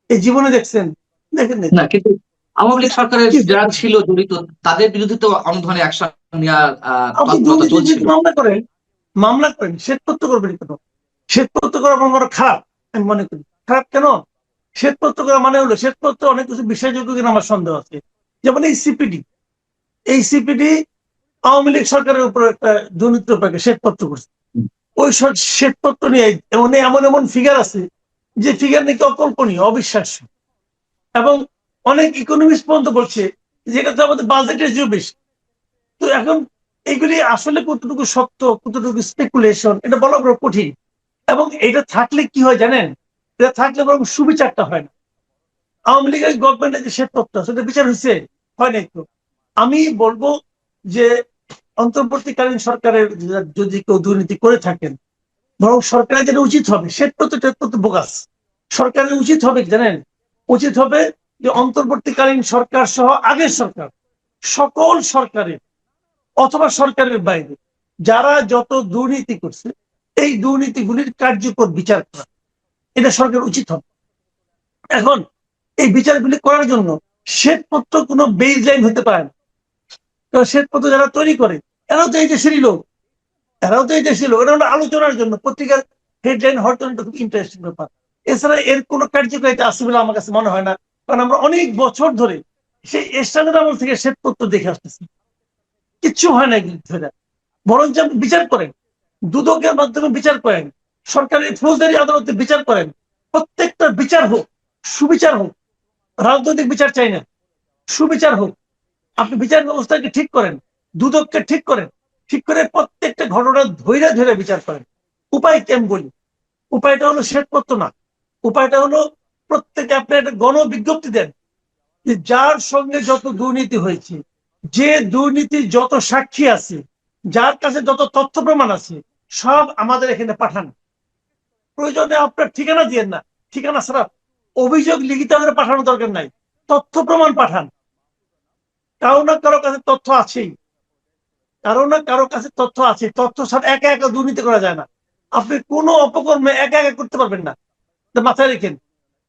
এই জীবনে দেখছেন? দেখেন না, কিন্তু আওয়ামী লীগ সরকারের যারা ছিল জড়িত তাদের বিরুদ্ধে তো অনেক ধরনের অ্যাকশন নেওয়ার চলছিল। মামলা করেন, শ্বেতপত্র করবেন কেন? শ্বেতপত্র করা মনে খারাপ, আমি মনে করি। খারাপ কেন? শ্বেতপত্র করা মানে হলো শ্বেতপত্র অনেক কিছু বিশ্বাসযোগ্য কিনা আমার সন্দেহ আছে। যেমন এই সিপিডি আওয়ামী লীগ সরকারের উপর একটা দুর্নীতির উপরে শ্বেতপত্র করছে। ওই শ্বেতপত্র নিয়ে এমন এমন এমন ফিগার আছে যে ফিগার নাকি অকল্পনীয়, অবিশ্বাস্য, এবং অনেক ইকোনমিস্ট পর্যন্ত বলছে যে এটা তো আমাদের বাজেটের চেয়েও বেশি। তো এখন এইগুলি আসলে কতটুকু সত্য, কতটুকু স্পেকুলেশন, এটা বলা বড় কঠিন। এবং এটা থাকলে কি হয় জানেন, এটা থাকলে বরং সুবিচারটা হয় না। আওয়ামী লীগের গভর্নমেন্টের যে শ্বেতপত্র সেটা বিচার হয়েছে, হয় নাই তো। আমি বলবো যে অন্তর্বর্তীকালীন সরকারের যদি কেউ দুর্নীতি করে থাকেন, বরং সরকারের যেটা উচিত হবে, শ্বেতপত্র বোগাস, সরকারের উচিত হবে জানেন, উচিত হবে যে অন্তর্বর্তীকালীন সরকার সহ আগের সরকার, সকল সরকারের অথবা সরকারের বাইরে যারা যত দুর্নীতি করছে এই দুর্নীতিগুলির কার্যকর বিচার করা, এটা সরকার উচিত হবে। এখন এই বিচারগুলি করার জন্য শ্বেতপত্র কোনো বেজ লাইন হতে পারে না। কারণ শ্বেতপত্র যারা তৈরি করে এরাও তো এই দেশেরই লোক, এটা হলো আলোচনার জন্য পত্রিকার হেডলাইন হওয়ার জন্য খুব ইন্টারেস্টিং ব্যাপার। এছাড়া এর কোনো কার্যকারিতা আছে বলে আমার কাছে মনে হয় না, কারণ আমরা অনেক বছর ধরে সেই এরশাদের আমল থেকে শ্বেতপত্র দেখে আসতেছি, কিচ্ছু হয় না এগুলি ধরে। বরঞ্চ আপনি বিচার করেন, দুদকের মাধ্যমে বিচার করেন, সরকারের ফৌজদারি আদালতে বিচার করেন, প্রত্যেকটা বিচার হোক, সুবিচার হোক। রাজনৈতিক বিচার চাই না, সুবিচার হোক। আপনি বিচার ব্যবস্থাকে ঠিক করেন, দুদককে ঠিক করেন, ঠিক করে প্রত্যেকটা ঘটনা ধৈর্য ধরে বিচার করেন। উপায় কি আমি বলি, উপায়টা হলো শ্বেতপত্র না, উপায়টা হলো প্রত্যেকে আপনি একটা গণবিজ্ঞপ্তি দেন যে যার সঙ্গে যত দুর্নীতি হয়েছে, যে দুর্নীতির যত সাক্ষী আছে, যার কাছে যত তথ্য প্রমাণ আছে, সব আমাদের এখানে পাঠান। প্রয়োজনে আপনার ঠিকানা দিয়েন না, ঠিকানা ছাড়া অভিযোগ লিখিত আকারে পাঠানোর দরকার নাই, তথ্য প্রমাণ পাঠান। কারো না কারো কাছে তথ্য আছেই, তথ্য ছাড়া একা একা দুর্নীতি করা যায় না। আপনি কোনো অপকর্মে একা একা করতে পারবেন না, মাথায় রেখেন।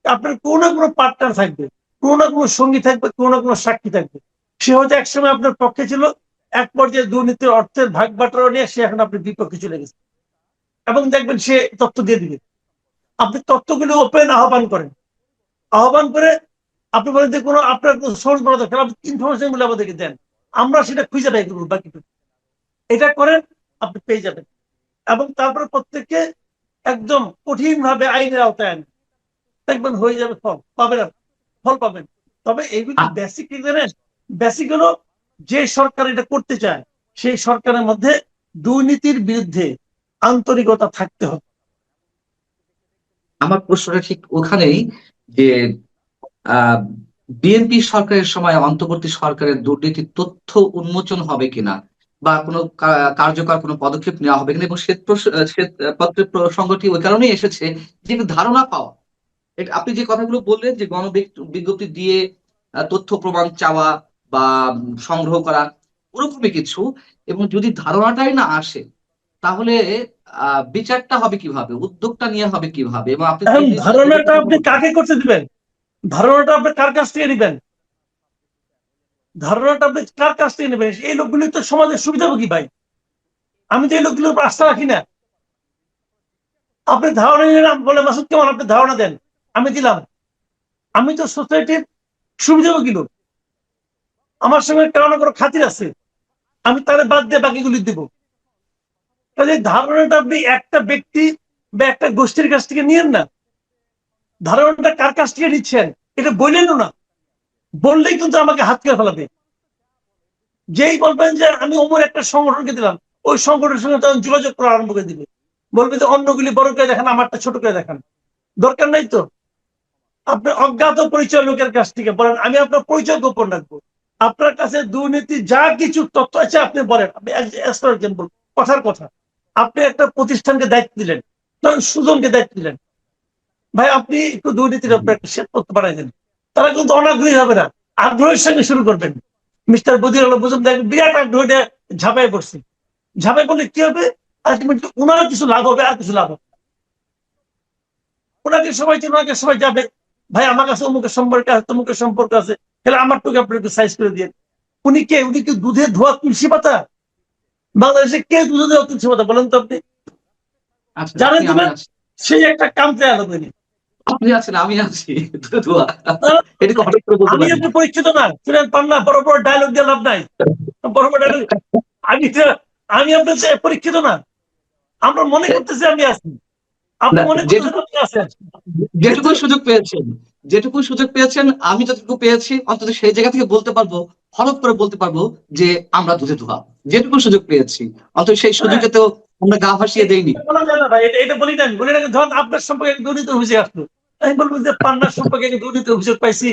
আপনার কোনো না কোনো পার্টনার থাকবে, কোনো না কোনো সঙ্গী থাকবে, কোনো না কোনো সাক্ষী থাকবে। সে হয়তো একসময় আপনার পক্ষে ছিল, এক পর্যায়ে দুর্নীতির অর্থের ভাগ বাটোয়ারা নিয়ে সে এখন আপনার বিপক্ষে চলে গেছে, এবং দেখবেন সে তথ্য দিয়ে দিবে। আপনি তথ্যগুলো ওপেন আহ্বান করে আপনি বলেন যে কোনো আপনার সোর্স বলা দরকার, আপনি ইনফরমেশন গুলো আমাদেরকে দেন, আমরা সেটা খুঁজে পাই করবো। বাকিটুকু এটা করেন, আপনি পেয়ে যাবেন। এবং তারপরে প্রত্যেককে একদম কঠিন ভাবে আইনের আওতায় আনেন, দেখবেন হয়ে যাবে, ফল পাবেন। তবে এইগুলি বেসিক কি জানেন, বেসিক হলো যে সরকার এটা করতে চায় সেই সরকারের মধ্যে দুর্নীতির বিরুদ্ধে আন্তরিকতা থাকতে হবে। আমার প্রশ্নটা ঠিক ওখানেই যে বিএনপি সরকারের সময় অন্তর্বর্তী সরকারের দুর্নীতির তথ্য উন্মোচন হবে কিনা, বা কোনো কার্যকর কোনো পদক্ষেপ নেওয়া হবে কিনা, এবং শ্বেতপত্রের প্রসঙ্গটি ওই কারণেই এসেছে যে ধারণা পাওয়া। এটা আপনি যে কথাগুলো বললেন যে বিজ্ঞপ্তি দিয়ে তথ্য প্রমাণ চাওয়া বা সংগ্রহ করা, ওরকমই কিছু। এবং যদি ধারণাটাই না আসে তাহলে বিচারটা হবে কিভাবে, উদ্যোগটা নিয়ে হবে কিভাবে? এবং আপনি এখন ধারণাটা আপনি কাকে করতে দিবেন, ধারণাটা আপনি কার কাছ থেকে নেবেন, ধারণাটা আপনি কার কাছ থেকে নেবেন? এই লোকগুলি তো সমাজের সুবিধাভোগী ভাই, আমি তো এই লোকগুলোর উপর আস্থা রাখি না। আপনি ধারণা নিলাম বলে মাসুদ কেমন আপনি ধারণা দেন, আমি দিলাম। আমি তো সোসাইটির সুবিধাভোগী লোক, আমার সঙ্গে কারো না কারো খাতির আছে, আমি তাহলে বাদ দিয়ে বাকিগুলি দিব। তাহলে ধারণাটা আপনি একটা ব্যক্তি বা একটা গোষ্ঠীর কাছ থেকে নিয়েন না, ধারণাটা কার কাছ থেকে নিচ্ছেন এটা বললেন না, বললেই কিন্তু আমাকে হাত করে ফেলাবে। যেই বলবেন যে আমি অমর একটা সংগঠনকে দিলাম, ওই সংগঠনের সঙ্গে তখন যোগাযোগ করা আরম্ভ করে দিবে, বলবে যে অন্যগুলি বড় করে দেখান, আমারটা ছোট করে দেখান। দরকার নাই তো। আপনি অজ্ঞাত পরিচয় লোকের কাছ থেকে বলেন আমি আপনার পরিচয় গোপন রাখবো, আপনার কাছে দুর্নীতি যা কিছু তথ্য আছে আপনি বলেন। আপনি কথার কথা, আপনি একটা প্রতিষ্ঠানকে দায়িত্ব দিলেন, ধরেন সুজনকে দায়িত্ব দিলেন, ভাই আপনি একটু দুর্নীতির উপর একটা শ্বেতপত্র বানাই দেন, তারা কিন্তু অনাগ্রহী হবে না, আগ্রহের সঙ্গে শুরু করবেন। মিস্টার বদির আলম বুঝুন দেখেন বিরাট আগ্রহটা ঝাঁপাই পড়ছে, ঝাঁপাই পড়লে কি হবে, আলটিমেটলি ওনার কিছু লাভ হবে, আর কিছু লাভ হবে। ওনাকে সবাই যাবে, ভাই আমার কাছে অমুকের সম্পর্ক আছে, তমুকের সম্পর্ক আছে, তাহলে আমার টুকু আপনি একটু সাইজ করে দিয়ে। উনি কি দুধে ধোয়া তুলসী পাতা? বাংলাদেশে কে দুধে ধোয়া তুলসী পাতা বলেন তো আপনি? জানেন তো না, সেই একটা কামতে আলো করি। আপনি আছেন, আমি আছি, দোয়া। না, এটাকে হঠাৎ করে বলতে আমি পারি আপনি পরীক্ষিত না, শুনেন পান্না, বড় বড় ডায়লগ দিয়ে লাভ নাই, বড় বড় ডায়লগ। আমি আপনার চেয়ে পরীক্ষিত না, আমরা মনে করতেছি আমি আছি, আপনি না। মনে করতেছেন আপনি আছেন। যেটুকু সুযোগ পেয়েছেন, যেটুকু সুযোগ পেয়েছেন, আমি যতটুকু পেয়েছি অন্তত সেই জায়গা থেকে বলতে পারবো, হলফ করে বলতে পারবো যে আমরা দুধে ধোয়া। যেটুকু সুযোগ পেয়েছি অন্তত সেই হ্যাঁ, সুযোগে তো আমরা গা ভাসিয়ে দেইনি। এটা বলা যায় না ভাই, এটা বলি না, আমি বলি না। ধরুন আপনার সম্পর্কে একটা দুর্নীতি অভিযোগ আসলো, আমি বলবো যে পান্নার সম্পর্কে একটা দুর্নীতি অভিযোগ পাইছি,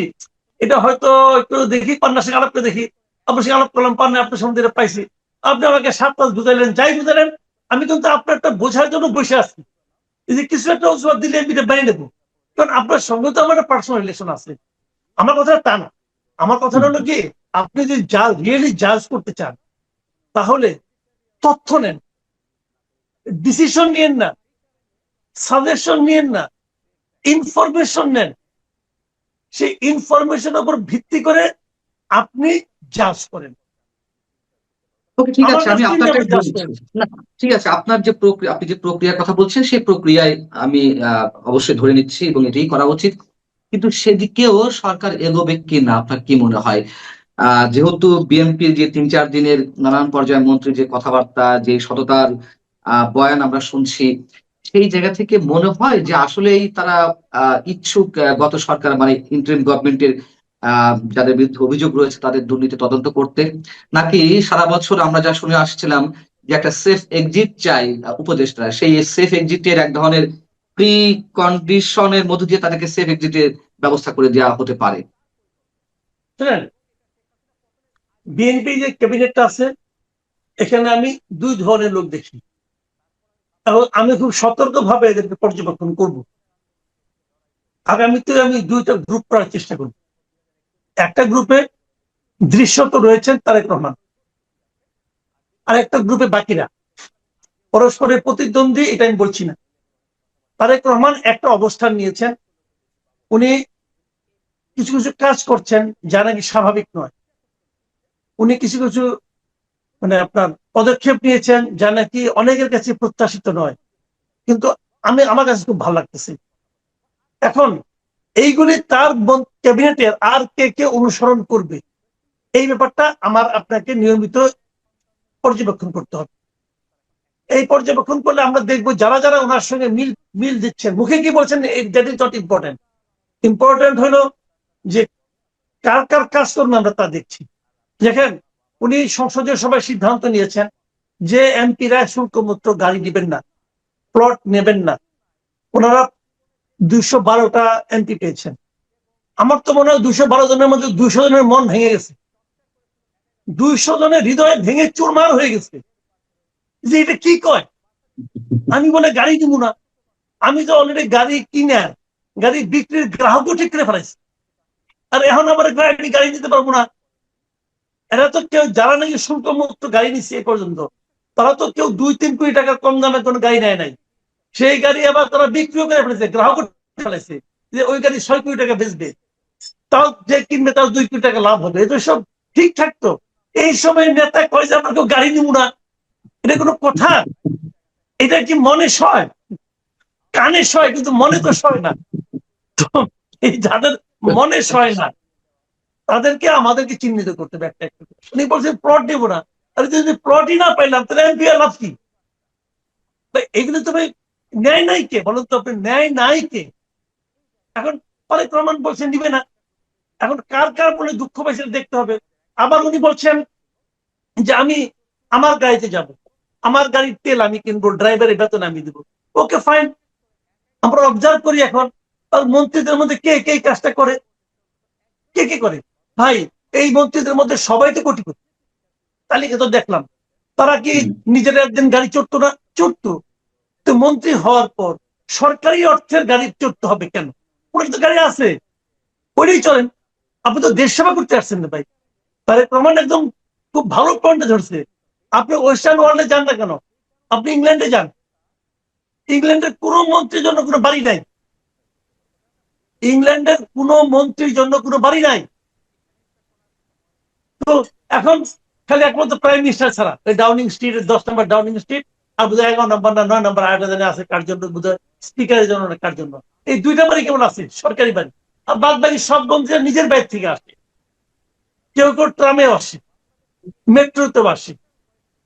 এটা হয়তো একটু দেখি, পান্নার সঙ্গে আলাপ করে দেখি, আপনার সঙ্গে আলাপ করলাম, পান্না আপনার সম্বন্ধে এটা পাইছি, আপনি আমাকে 7 মাস বুঝাইলেন, যাই বুঝালেন, আমি কিন্তু আপনারটা বোঝার জন্য বসে আছি, এই যে কিছু একটা অজুহাত দিলে আমি এটা মেনে নেবো, কারণ আপনার সঙ্গে তো আমার একটা পার্সোনাল রিলেশন আছে। আমার কথাটা তা না, আমার কথাটা হলো কি, আপনি যদি রিয়েলি জাজ করতে চান তাহলে তথ্য নেন, ডিসিশন নিয়েন না, সাজেশন নিয়েন না, ইনফরমেশন নেন, সেই ইনফরমেশনের উপর ভিত্তি করে আপনি জাজ করেন। ওকে, ঠিক আমার আছে, কাছ আমি থেকে আপনারটাই আপনি জাজ বলছি। করেন। না, ঠিক আছে, আপনার যে প্রক্রিয়া, আপনি যে প্রক্রিয়ার কথা বলছেন সেই প্রক্রিয়ায় আমি অবশ্যই ধরে নিচ্ছি এবং এটাই করা উচিত। কিন্তু সেদিকেও সরকার এগোবে কি না আপনার কি মনে হয়? যেহেতু বিএনপির যে ৩-৪ দিনের নানান পর্যায়ে মন্ত্রীর যে কথাবার্তা, যে সততার বয়ান আমরা শুনছি, সেই জায়গা থেকে মনে হয় যে আসলেই তারা ইচ্ছুক গত সরকার মানে ইন্টারিম গভর্নমেন্টের যাদের বিরুদ্ধে অভিযোগ রয়েছে তাদের দুর্নীতি তদন্ত করতে, নাকি সারা বছর আমরা যা শুনে আসছিলাম যে একটা সেফ এক্সিট চাই উপদেষ্টা, সেই সেফ এক্সিটের এক ধরনের প্রি কন্ডিশনের মধ্য দিয়ে তাদেরকে সেফ এক্সিটের ব্যবস্থা করে দেওয়া হতে পারে? শুনেন, বিএনপি যে ক্যাবিনেটটা আছে, এখানে আমি দুই ধরনের লোক দেখি, এবং আমি খুব সতর্ক ভাবে এদেরকে পর্যবেক্ষণ করব। আগামীতে আমি দুইটা গ্রুপ করার চেষ্টা করব। একটা গ্রুপে দৃশ্যত রয়েছেন তারেক রহমান, আর একটা গ্রুপে বাকিরা, পরস্পরের প্রতিদ্বন্দ্বী, এটা আমি বলছি না। তারেক রহমান একটা অবস্থান নিয়েছেন, উনি কিছু কিছু কাজ করছেন যা নাকি স্বাভাবিক নয়, উনি কিছু কিছু মানে আপনার পদক্ষেপ নিয়েছেন যা নাকি অনেকের কাছে প্রত্যাশিত নয়, কিন্তু আমার কাছে খুব ভালো লাগতেছে। এখন এইগুলি তার ক্যাবিনেটের আর কে কে অনুসরণ করবে, এই ব্যাপারটা আমার আপনাকে নিয়মিত পর্যবেক্ষণ করতে হবে। এই পর্যবেক্ষণ করলে আমরা দেখবো যারা যারা ওনার সঙ্গে মিল মিল দিচ্ছেন, মুখে কি বলছেন that is not important, important হলো যে কার কার কাজ করুন আমরা তা দেখছি। দেখেন, উনি সংসদীয় সভায় সিদ্ধান্ত নিয়েছেন যে এমপিরা শুল্কমুক্ত গাড়ি দিবেন না, প্লট নেবেন না। ওনারা 212টা এমপি পেয়েছেন। আমার তো মনে হয় 212 জনের মধ্যে 200 জনের মন ভেঙে গেছে, 200 জনের হৃদয় ভেঙে চুরমার হয়ে গেছে যে এটা কি কয়, আমি বলে গাড়ি দিব না। আমি তো অলরেডি গাড়ি কিনে গাড়ি বিক্রির গ্রাহকও ঠিক করে ফেলাইছি, আর এখন আবার গাড়ি নিতে পারবো না। এরা তো কেউ, যারা নাকি শুল্ক মুক্ত গাড়ি নিচ্ছে এ পর্যন্ত, তারা তো কেউ 2-3 কোটি টাকা কম দামে কোনো গাড়ি নেয় নাই। সেই গাড়ি আবার তারা বিক্রিও করে ফেলেছে, গ্রাহকও ফেলেছে যে ওই গাড়ি 6 কোটি টাকা বেচবে, তাও যে কিনবে তাও 2 কোটি টাকা লাভ হবে। এটা সব ঠিক থাকতো। এই সময় নেতা কয় যে আমরা কেউ গাড়ি নিব না, এটা কোনো কথা? এটা কি মনে সয়? কানে সয় কিন্তু মনে তো সয় না। তো এই যাদের মনে সয় না তাদেরকে আমাদেরকে চিহ্নিত করতে হবে একটা একটা। উনি বলছেন প্লট দেব না, আরে যদি প্লটই না পাইলাম তাহলে এমপি লাভ কি? এগুলো তো ভাই ন্যায় নাই কে বলুন তো, আপনি ন্যায় নাই কে? এখন তারেক রহমান বলছেন দিবে না, এখন কার কার বলে দুঃখ পাইছে দেখতে হবে। আবার উনি বলছেন যে আমি আমার গাড়িতে যাব, আমার গাড়ির তেল আমি কিনবো, ড্রাইভারের বেতন আমি দিব। ওকে ফাইন, আমরা অবজার্ভ করি এখন মন্ত্রীদের মধ্যে কে কে কাজটা করে, কে কে করে। ভাই, এই মন্ত্রীদের মধ্যে সবাই তো কোটিপতি, তালিকা তো দেখলাম। তারা কি নিজের একদিন গাড়ি চড়তো না? চড়তো। তো মন্ত্রী হওয়ার পর সরকারি অর্থের গাড়ি চড়তে হবে কেন? ওনার তো গাড়ি আছে, ওইটাই চলেন। আপনি তো দেশ সেবা করতে আসছেন না ভাই। তারেক রহমান একদম খুব ভালো পয়েন্টে ধরছে। আপনি ওয়েস্টার্ন ওয়ার্ল্ডে যান না কেন, আপনি ইংল্যান্ডে যান। ইংল্যান্ডের কোনো মন্ত্রীর জন্য কোনো বাড়ি নাই, ইংল্যান্ডের কোনো মন্ত্রীর জন্য কোনো বাড়ি নাই। তো এখন খালি একমাত্র প্রাইম মিনিস্টার ছাড়া ওই ডাউনিং স্ট্রিট, 10 নম্বর ডাউনিং স্ট্রিট, আর বোধহয় 11 নম্বর না 9 নম্বর আরেকটা জানে আছে, কার জন্য বোধহয় স্পিকারের জন্য না কার জন্য। এই দুইটা বাড়ি কেমন আছে সরকারি বাড়ি, আর বাদ বাকি সব মন্ত্রীরা নিজের বাইর থেকে আসে। কেউ কেউ ট্রামে আসে, মেট্রোতে আসে,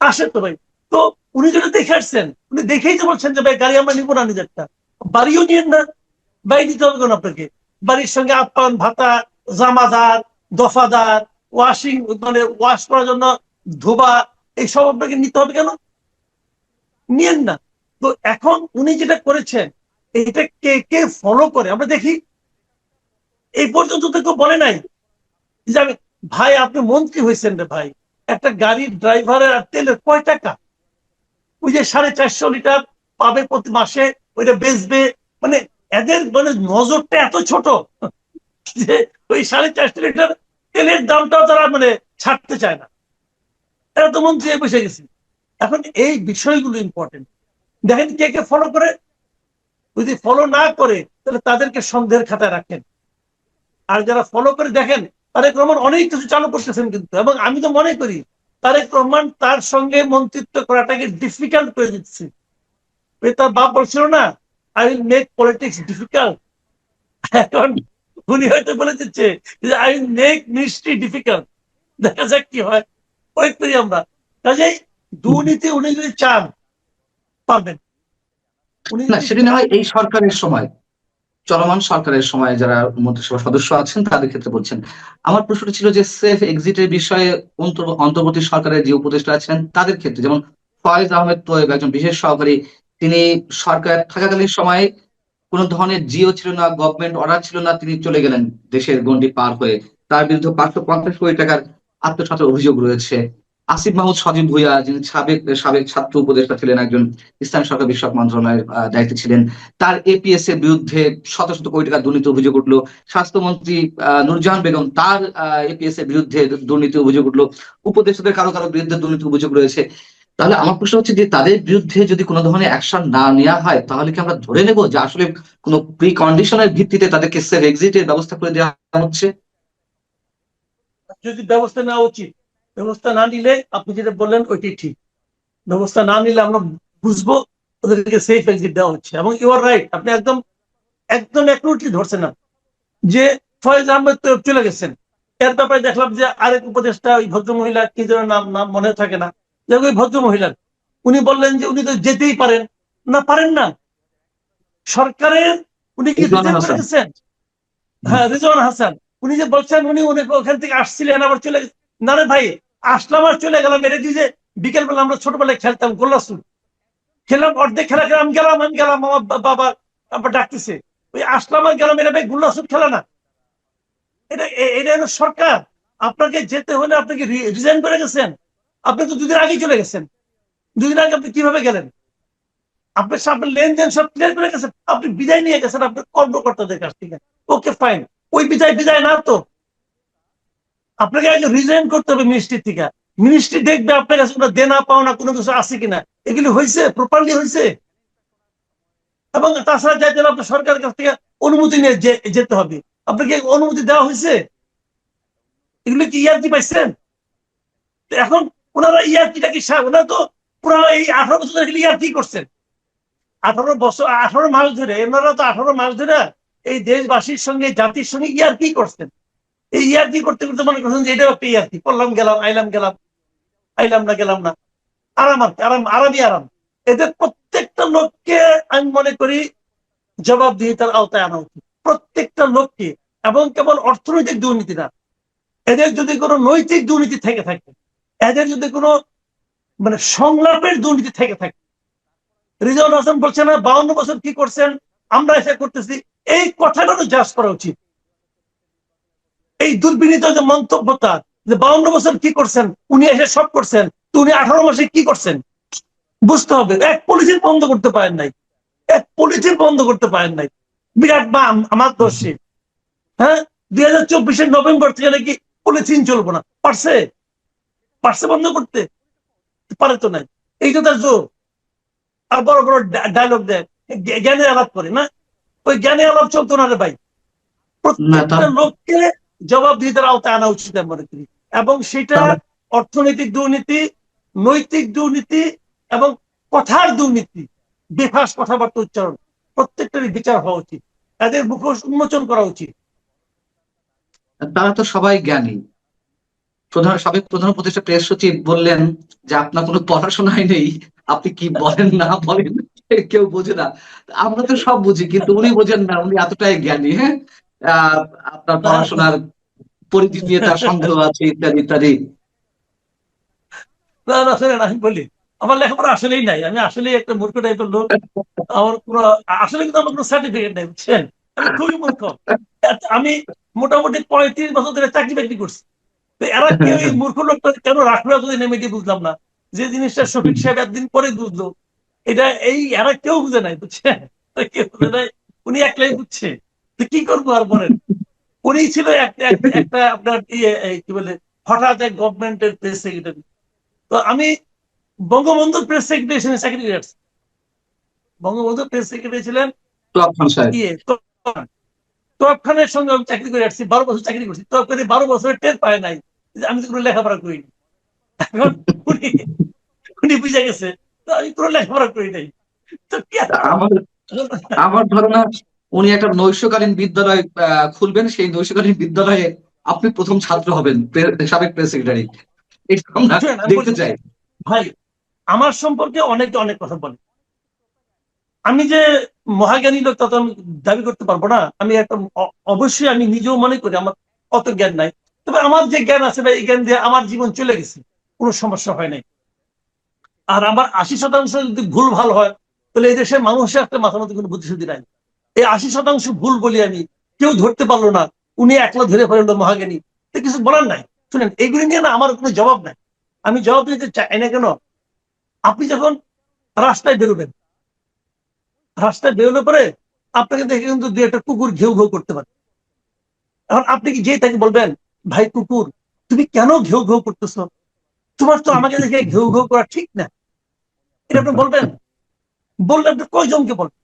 আসে তো ভাই। তো উনি যেটা দেখে আসছেন, উনি দেখেই তো বলছেন যে ভাই গাড়ি আমরা নিবো না নিজেরটা, বাড়িও নিয়েন না, বাড়ি দিতে হবে কেন আপনাকে? বাড়ির সঙ্গে আপ্যায়ন ভাতা, জামাদার, দফাদার, ওয়াশিং মানে ওয়াশ করার জন্য ধোবা, এইসব আপনাকে নিতে হবে কেন? নিয়েন না। তো এখন উনি যেটা করেছেন, এটা কে কে ফলো করে আমরা দেখি। এই পর্যন্ত তো কেউ বলে নাই যে ভাই আপনি মন্ত্রী হয়েছেন রে ভাই, একটা গাড়ির ড্রাইভারের আর তেলের কয় টাকা? ওই যে 450 লিটার পাবে প্রতি মাসে, ওইটা বেচবে। মানে এদের মানে নজরটা এত ছোট যে ওই 450 লিটার তেলের দামটাও তারা মানে ছাড়তে চায় না। এরা তো মন্ত্রী বসে গেছে। এখন এই বিষয়গুলো ইম্পর্টেন্ট। দেখেন কে কে ফলো করে, যদি ফলো না করে তাহলে তাদেরকে সন্দেহের খাতায় রাখেন। আর যারা ফলো করে দেখেন, তারেক রহমান অনেক কিছু চালু করতেছেন কিন্তু, এবং আমি তো মনে করি তারেক রহমান তার সঙ্গে মন্ত্রিত্ব করাটাকে ডিফিকাল্ট করে দিচ্ছে। তার বাপ বলছিল না, I will make politics difficult. এখন উনি হয়তো বলে দিচ্ছে যে I will make ministry difficult. দেখা যাক কি হয়, ওয়েট করি আমরা। কাজেই দুর্নীতি উনি যদি চান পারবেন। উনি না, সেটি না হয় এই সরকারের সময়, চলমান সরকারের সময় যারা মন্ত্রিসভার সদস্য আছেন তাদের ক্ষেত্রে বলছেন। আমার প্রশ্নটা ছিল যে সেফ এক্সিটের বিষয়ে অন্তর্বর্তী সরকারের যে উপদেষ্টা আছেন তাদের ক্ষেত্রে, যেমন ফয়েজ আহমেদ তোয়েব একজন বিশেষ সহকারী, তিনি সরকার থাকাকালীন সময়ে কোনো ধরনের জিও ছিল না, গভর্নমেন্ট অর্ডার ছিল না, তিনি চলে গেলেন দেশের গণ্ডি পার হয়ে। তার বিরুদ্ধে 550 কোটি টাকার আত্মসাতের অভিযোগ রয়েছে। আসিফ মাহমুদ সজীব ভুঁইয়া, যিনি সাবেক সাবেক ছাত্র উপদেষ্টা ছিলেন, একজন ইসলাম সরকার বিষয়ক মন্ত্রণালয়ের দায়িত্বে ছিলেন, তার এপিএস এর বিরুদ্ধে শত শত কোটি টাকার দুর্নীতি অভিযোগ উঠলো। স্বাস্থ্যমন্ত্রী নূরজাহান বেগম, তার এপিএস এর বিরুদ্ধে দুর্নীতি অভিযোগ উঠলো। উপদেষ্টাদের কারো কারো বিরুদ্ধে দুর্নীতি অভিযোগ রয়েছে। তাহলে আমার প্রশ্ন হচ্ছে যে তাদের বিরুদ্ধে যদি কোনো ধরনের অ্যাকশন না নেওয়া হয়, তাহলে কি আমরা ধরে নেব যে আসলে কোনো প্রি কন্ডিশনের ভিত্তিতে তাদেরকে সেফ এক্সিটের ব্যবস্থা করে দেওয়া হচ্ছে? যদি ব্যবস্থা নেওয়া উচিত, ব্যবস্থা না নিলে আপনি যেটা বললেন ওইটাই ঠিক। ব্যবস্থা না নিলে আমরা বুঝবো ওদেরকে সেফ এক্সিট দেওয়া হচ্ছে। এবং ইউ আর রাইট, আপনি একদম একদম অ্যাকুরেটলি ধরছেন না যে ফয়েজ আহমেদ তো চলে গেছেন। এর ব্যাপারে দেখলাম যে আরেক উপদেষ্টা, ওই ভদ্র মহিলা, কি যেন নাম নাম মনে থাকে না, যে ওই ভদ্র মহিলার, উনি বললেন যে উনি তো যেতেই পারেন না, পারেন না সরকারের। উনি কি রিজাইন করে গেছেন? হ্যাঁ, রিজওয়ান হাসান। উনি যে বলছেন উনি ওখান থেকে আসছিলেন আবার চলে গেছেন। না রে ভাই, আসলাম আর চলে গেলাম। এটা কি যে বিকেল বেলা আমরা ছোটবেলায় খেলতাম গোল্লাসুর, খেললাম, অর্ধেক খেলা খেলাম, আমি গেলাম, আমার বাবা আবার ডাকতেছে, ওই আসলাম আর গেলাম, এটা ভাই গোল্লাসুর খেলা না। এটা এটা হলো সরকার। আপনাকে যেতে হলে আপনাকে রিজাইন করে গেছেন। আপনি তো দুদিন আগে চলে গেছেন। দুদিন আগে আপনি কিভাবে গেলেন? আপনার সামনে লেনদেন সব ক্লিয়ার করে গেছেন, আপনি বিদায় নিয়ে গেছেন আপনার কর্মকর্তাদের কাছ থেকে। ওকে ফাইন, ওই বিদায় বিদায় না তো, আপনাকে আগে রিজাইন করতে হবে মিনিস্ট্রি থেকে। মিনিস্ট্রি দেখবে আপনার কাছে কোনো দেনা পাওনা কোনো কিছু আছে কিনা, এগুলি হয়েছে, প্রপারলি হয়েছে। এবং তাছাড়া যাইতে হলে আপনার সরকারের কাছ থেকে অনুমতি নিয়ে যেতে হবে। আপনাকে অনুমতি দেওয়া হয়েছে? এগুলো কি ইয়ার্কি পাইছেন? এখন ওনারা ইয়ার্কিটা কি, ওনারা তো পুরো এই 18 বছর ধরে ইয়ার্কি করছেন। 18 বছর, 18 মাস ধরে, এনারা তো 18 মাস ধরে এই দেশবাসীর সঙ্গে, জাতির সঙ্গে ইয়ার্কি করছেন। এই ইয়ার্কি করতে করতে মনে করছেন যে এটাও একটা ইয়ার্কি, করলাম গেলাম, আইলাম গেলাম, আইলাম না গেলাম না, আরাম আর আরাম, আরামই আরাম। এদের প্রত্যেকটা লোককে আমি মনে করি জবাবদিহিতার আওতায় আনা উচিত, প্রত্যেকটা লোককে। এবং কেবল অর্থনৈতিক দুর্নীতি না, এদের যদি কোনো নৈতিক দুর্নীতি থেকে থাকে, এদের যদি কোনো মানে সংলাপের দুর্নীতি থেকে থাকে। রিজওয়ান হাসান বলছে না 52 বছর কি করছেন, আমরা এসে করতেছি, এই কথাগুলো জাজ করা উচিত। এই দুর্বিনীত যে মন্তব্যটা যে 52 বছর কি করছেন, উনি এসে সব করছেন, তো উনি 18 মাসে কি করছেন বুঝতে হবে। এক পলিথিন বন্ধ করতে পারেন নাই, এক পলিথিন বন্ধ করতে পারেন নাই, বিরাট বা আমার দোষী। হ্যাঁ, 2024 নভেম্বর থেকে নাকি পলিথিন চলবো না, পারছে? পারছে বন্ধ করতে? পারে তো নাই। এইটা তার জোর। আর বড় বড় ডায়লগ দেয়, জ্ঞানে আলাপ করে না, ওই জ্ঞানে আলাপ চলতো না রে ভাই। প্রত্যেকটা লোককে জবাবদিহিতার আওতায় আনা উচিত আমি মনে করি। এবং সেটা অর্থনৈতিক দুর্নীতি, নৈতিক দুর্নীতি এবং কথার দুর্নীতি, বেফাস কথাবার্তা উচ্চারণ, প্রত্যেকটারই বিচার হওয়া উচিত, তাদের মুখোশ উন্মোচন করা উচিত। তারা তো সবাই জ্ঞানী। সাবেক প্রধান উপদেষ্টা প্রেস সচিব বললেন যে আপনার কোনো পড়াশোনাই নেই, আপনি কি বলেন না বলেন কেউ বোঝে না। আমরা তো সব বুঝি, কিন্তু উনি বোঝেন না, উনি এতটাই জ্ঞানী। হ্যাঁ, আহ, আপনার পড়াশোনার পরিধি নিয়ে তার সন্দেহ আছে, ইত্যাদি ইত্যাদি। না না শোনেন, আমি বলি আমার লেখাপড়া আসলেই নাই, আমি আসলেই একটা মূর্খ টাইপের লোক। আমার কোনো আসলে কিন্তু আমার কোনো সার্টিফিকেট নেই, বুঝছেন, আমি খুবই মূর্খ। আমি মোটামুটি 35 বছর ধরে চাকরি বাকরি করছি। তো এরা কেউ এই মূর্খ লোকটা কেন রাখলো এতদিন, আমি এটি বুঝলাম না। যে জিনিসটা শফিক সাহেব একদিন পরে বুঝলো, এটা এই এরা কেউ বুঝে নাই, বুঝছেন, কেউ বুঝে নাই, উনি একলাই বুঝছে। তো কি করবো আর বলেন। উনি ছিল একটা আপনার ইয়ে কি বলে হঠাৎ এক গভর্নমেন্টের প্রেস সেক্রেটারি। তো আমি বঙ্গবন্ধুর প্রেস সেক্রেটারি চাকরি করে আসছি। বঙ্গবন্ধুর প্রেস সেক্রেটারি ছিলেন তো আপনার সাহেব ইয়ে তোয়াব খানের সঙ্গে আমি চাকরি করে আসছি, 12 বছর চাকরি করছি। তোয়াব খান 12 বছরের টের পায় নাই যে আমি তো কোনো লেখাপড়া করিনি। এখন উনি উনি বুঝে গেছে তো আমি কোনো লেখাপড়া করি নাই। তো কি আর করা? আমার আমার ধারণা উনি একটা নৈশকালীন বিদ্যালয় খুলবেন, সেই নৈশকালীন বিদ্যালয়ে আপনি প্রথম ছাত্র হবেন, সাবেক প্রেস সেক্রেটারি। এটা আমরা শুনেন, আমি দেখতে বলি চাই। ভাই, আমার সম্পর্কে অনেকে অনেক কথা বলে। আমি যে মহাজ্ঞানী লোক তা তো আমি দাবি করতে পারবো না। আমি একটা অবশ্যই আমি নিজেও মনে করি আমার অত জ্ঞান নাই। তবে আমার যে জ্ঞান আছে ভাই, এই জ্ঞান দিয়ে আমার জীবন চলে গেছে, কোনো সমস্যা হয় নাই। আর আমার 80% যদি ভুল ভাল হয়, তাহলে এই দেশের মানুষের একটা মাথার মধ্যে কোনো বুদ্ধিশুদ্ধি নাই। এই 80% ভুল বলি আমি, কেউ ধরতে পারলো না, উনি একলা ধরে ফেললো মহাজ্ঞানী, তো কিছু বলার নাই। শুনেন, এইগুলি নিয়ে না আমার কোনো জবাব নাই। আমি জবাব দিতে চাই না কেন, আপনি যখন রাস্তায় বেরোবেন, রাস্তায় বেরোলে পরে আপনাকে দেখে কিন্তু দু একটা কুকুর ঘেউ ঘেউ করতে পারে। এখন আপনি কি যেই তাকে বলবেন, ভাই কুকুর, তুমি কেন ঘেউ ঘেউ করতেছো, তোমার তো আমাকে দেখে ঘেউ ঘেউ করা ঠিক না, এটা আপনি বলবেন? বললে আপনি কয়জনকে বলবেন?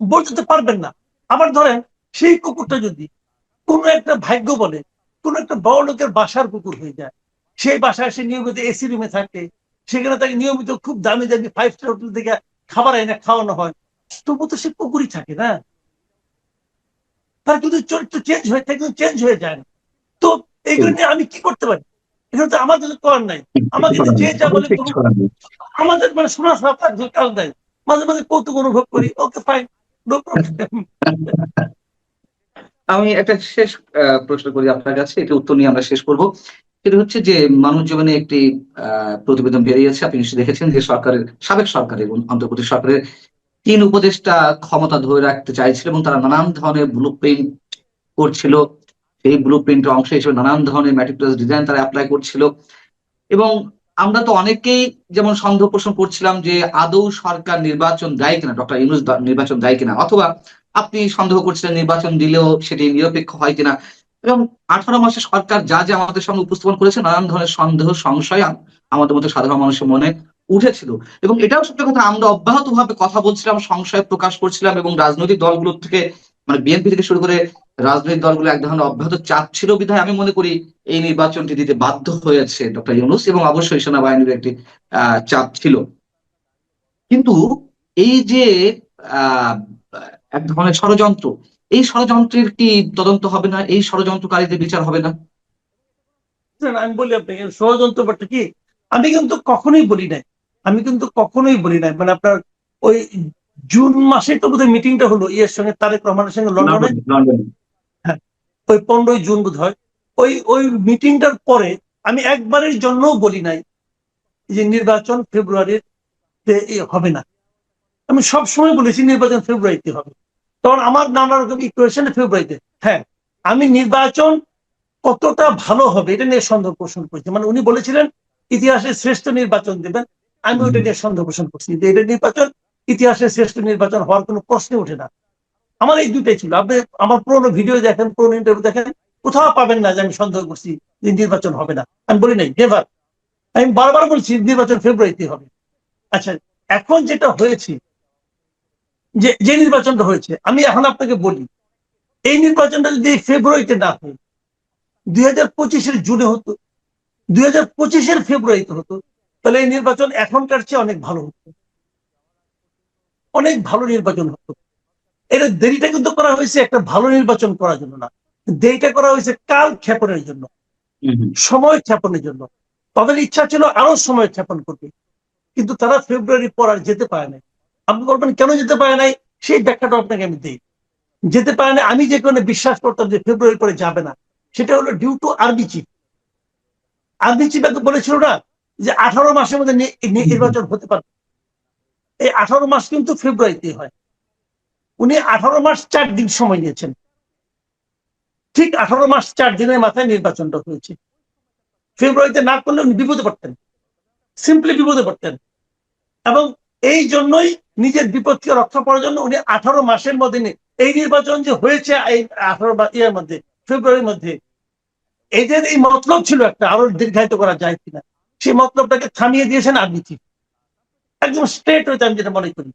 বলতে তো পারবেন না। আবার ধরেন সেই কুকুরটা যদি কোনো একটা ভাগ্য বলে কোন একটা বড় লোকের বাসার কুকুর হয়ে যায়, সেই বাসায় সে নিয়মিত এসি রুমে থাকে, সেখানে তাকে নিয়মিত খুব দামি দামি 5 স্টার হোটেল থেকে খাবার এনে খাওয়ানো হয়, তবু তো সে কুকুরই থাকে না। তার কিন্তু চরিত্র চেঞ্জ হয়ে থাকে, চেঞ্জ হয়ে যায় না। তো এইগুলো নিয়ে আমি কি করতে পারি? এগুলো তো আমার কিছু করার নাই। আমাকে তো যে যা বলে অবশ্যই কিছু বলুক, করার নেই। আমাদের মানে শোনা ছাড়া তার কাজ নাই। মাঝে মাঝে কৌতুক অনুভব করি, ওকে ফাইন, নো প্রবলেম। আমি একটা শেষ প্রশ্ন করি আপনার কাছে, এটা উত্তর নিয়ে আমরা শেষ করব। সেটা হচ্ছে যে মানব জীবনে একটি প্রতিবেদন বেরিয়েছে, আপনি নিশ্চয়ই দেখেছেন, যে সরকারের, সাবেক সরকারের এবং অন্তর্বর্তী সরকারের 3 উপদেষ্টা ক্ষমতা ধরে রাখতে চাইছিল এবং তারা নানান ধরনের ব্লু প্রিন্ট করছিল। সেই ব্লু প্রিন্টের অংশ হিসেবে নানান ধরনের ম্যাটিকুলাস ডিজাইন তারা অ্যাপ্লাই করছিল। এবং আমরা তো অনেকেই যেমন সন্দেহ পোষণ করছিলাম যে আদৌ সরকার নির্বাচন দেয় কিনা, ডক্টর ইউনূস নির্বাচন দেয় কিনা, অথবা আপনি সন্দেহ করছিলেন নির্বাচন দিলেও সেটি নিরপেক্ষ হয় কিনা। এবং 18 মাসে সরকার যা যা আমাদের সামনে উপস্থাপন করেছে, নানান ধরনের সন্দেহ সংশয় আমাদের মতো সাধারণ মানুষের মনে উঠেছিল। এবং এটাও সত্যি কথা, আমরা অব্যাহতভাবে কথা বলছিলাম, সংশয় প্রকাশ করছিলাম, এবং রাজনৈতিক দলগুলো থেকে, মানে বিএনপি থেকে শুরু করে রাজনৈতিক দলগুলো এক ধরনের অব্যাহত চাপ ছিল, বিধায় আমি মনে করি এই নির্বাচনটি দিতে বাধ্য হয়েছে ডক্টর ইউনূস, এবং অবশ্যই সেনাবাহিনীর একটি চাপ ছিল। কিন্তু এই যে আহ এক ধরনের ষড়যন্ত্র, এই ষড়যন্ত্রের কি তদন্ত হবে না? এই ষড়যন্ত্রকারীদের বিচার হবে না? আমি বলি আপনাকে ষড়যন্ত্র ব্যাপারটা কি, আমি কিন্তু কখনোই বলি নাই, আমি কিন্তু কখনোই বলি নাই, মানে আপনার ওই জুন মাসে তো বোধহয় মিটিংটা হলো ইয়ের সঙ্গে, তারেক রহমানের সঙ্গে লন্ডনে। লন্ডনে। হ্যাঁ, ওই 15ই জুন বোধ হয়। ওই ওই মিটিংটার পরে আমি একবারের জন্যও বলি নাই যে নির্বাচন ফেব্রুয়ারির হবে না। আমি সব সময় বলেছি নির্বাচন ফেব্রুয়ারিতে হবে। তখন আমার নানা রকম ইকুয়েশন ফেব্রুয়ারিতে। হ্যাঁ, আমি নির্বাচন কতটা ভালো হবে এটা নিয়ে সন্দেহ পোষণ করছি। মানে উনি বলেছিলেন ইতিহাসের শ্রেষ্ঠ নির্বাচন দেবেন, আমি ওইটা নিয়ে সন্দেহ পোষণ করছি যে এটা নির্বাচন ইতিহাসের শ্রেষ্ঠ নির্বাচন হওয়ার কোনো প্রশ্ন ওঠে না। আমার এই দুটাই ছিল। আপনি আমার পুরোনো ভিডিও দেখেন, পুরোনো ইন্টারভিউ দেখেন, কোথাও পাবেন না যে আমি সন্দেহ করছি যে নির্বাচন হবে না। আমি বলি নাই, নেভার। আমি বারবার বলছি নির্বাচন ফেব্রুয়ারিতে হবে। আচ্ছা, এখন যেটা হয়েছে, যে যে নির্বাচনটা হয়েছে, আমি এখন আপনাকে বলি, এই নির্বাচনটা যদি ফেব্রুয়ারিতে না হয়, 2025-এর জুনে হতো, 2025-এর ফেব্রুয়ারিতে হতো, তাহলে এই নির্বাচন এখনকার চেয়ে অনেক ভালো হতো, অনেক ভালো নির্বাচন হতো। এটা দেরিটা কিন্তু করা হয়েছে একটা ভালো নির্বাচন করার জন্য না, দেরিটা করা হয়েছে কাল ক্ষেপণের জন্য, সময় ক্ষেপণের জন্য। তাদের ইচ্ছা ছিল আরো সময় ক্ষেপণ করবে, কিন্তু তারা ফেব্রুয়ারি পর আর যেতে পারে নাই। আপনি বলবেন কেন যেতে পারে নাই, সেই ব্যাখ্যাটা আপনাকে আমি দিই। যেতে পারে না, আমি যে কারণে বিশ্বাস করতাম যে ফেব্রুয়ারি পরে যাবে না, সেটা হলো due to army chief. Army chief বলেছিল না যে 18 মাসের মধ্যে নির্বাচন হতে পারে। এই 18 মাস কিন্তু ফেব্রুয়ারিতে হয়। উনি 18 মাস 4 দিন সময় নিয়েছেন, ঠিক 18 মাস 4 দিনের মাথায় নির্বাচনটা হয়েছে। ফেব্রুয়ারিতে না করলে উনি বিপদে পড়তেন, সিম্পলি বিপদে পড়তেন। এবং এই জন্যই নিজের বিপদকে রক্ষা করার জন্য উনি 18 মাসের মধ্যে এই নির্বাচন যে হয়েছে এই 18 ইয়ার মধ্যে, ফেব্রুয়ারির মধ্যে, এদের এই মতলব ছিল একটা আরো দীর্ঘায়িত করা যায় কিনা, সেই মতলবটাকে থামিয়ে দিয়েছেন আর্মি চিফ। একদম স্ট্রেট হয়েছে, আমি যেটা মনে করি।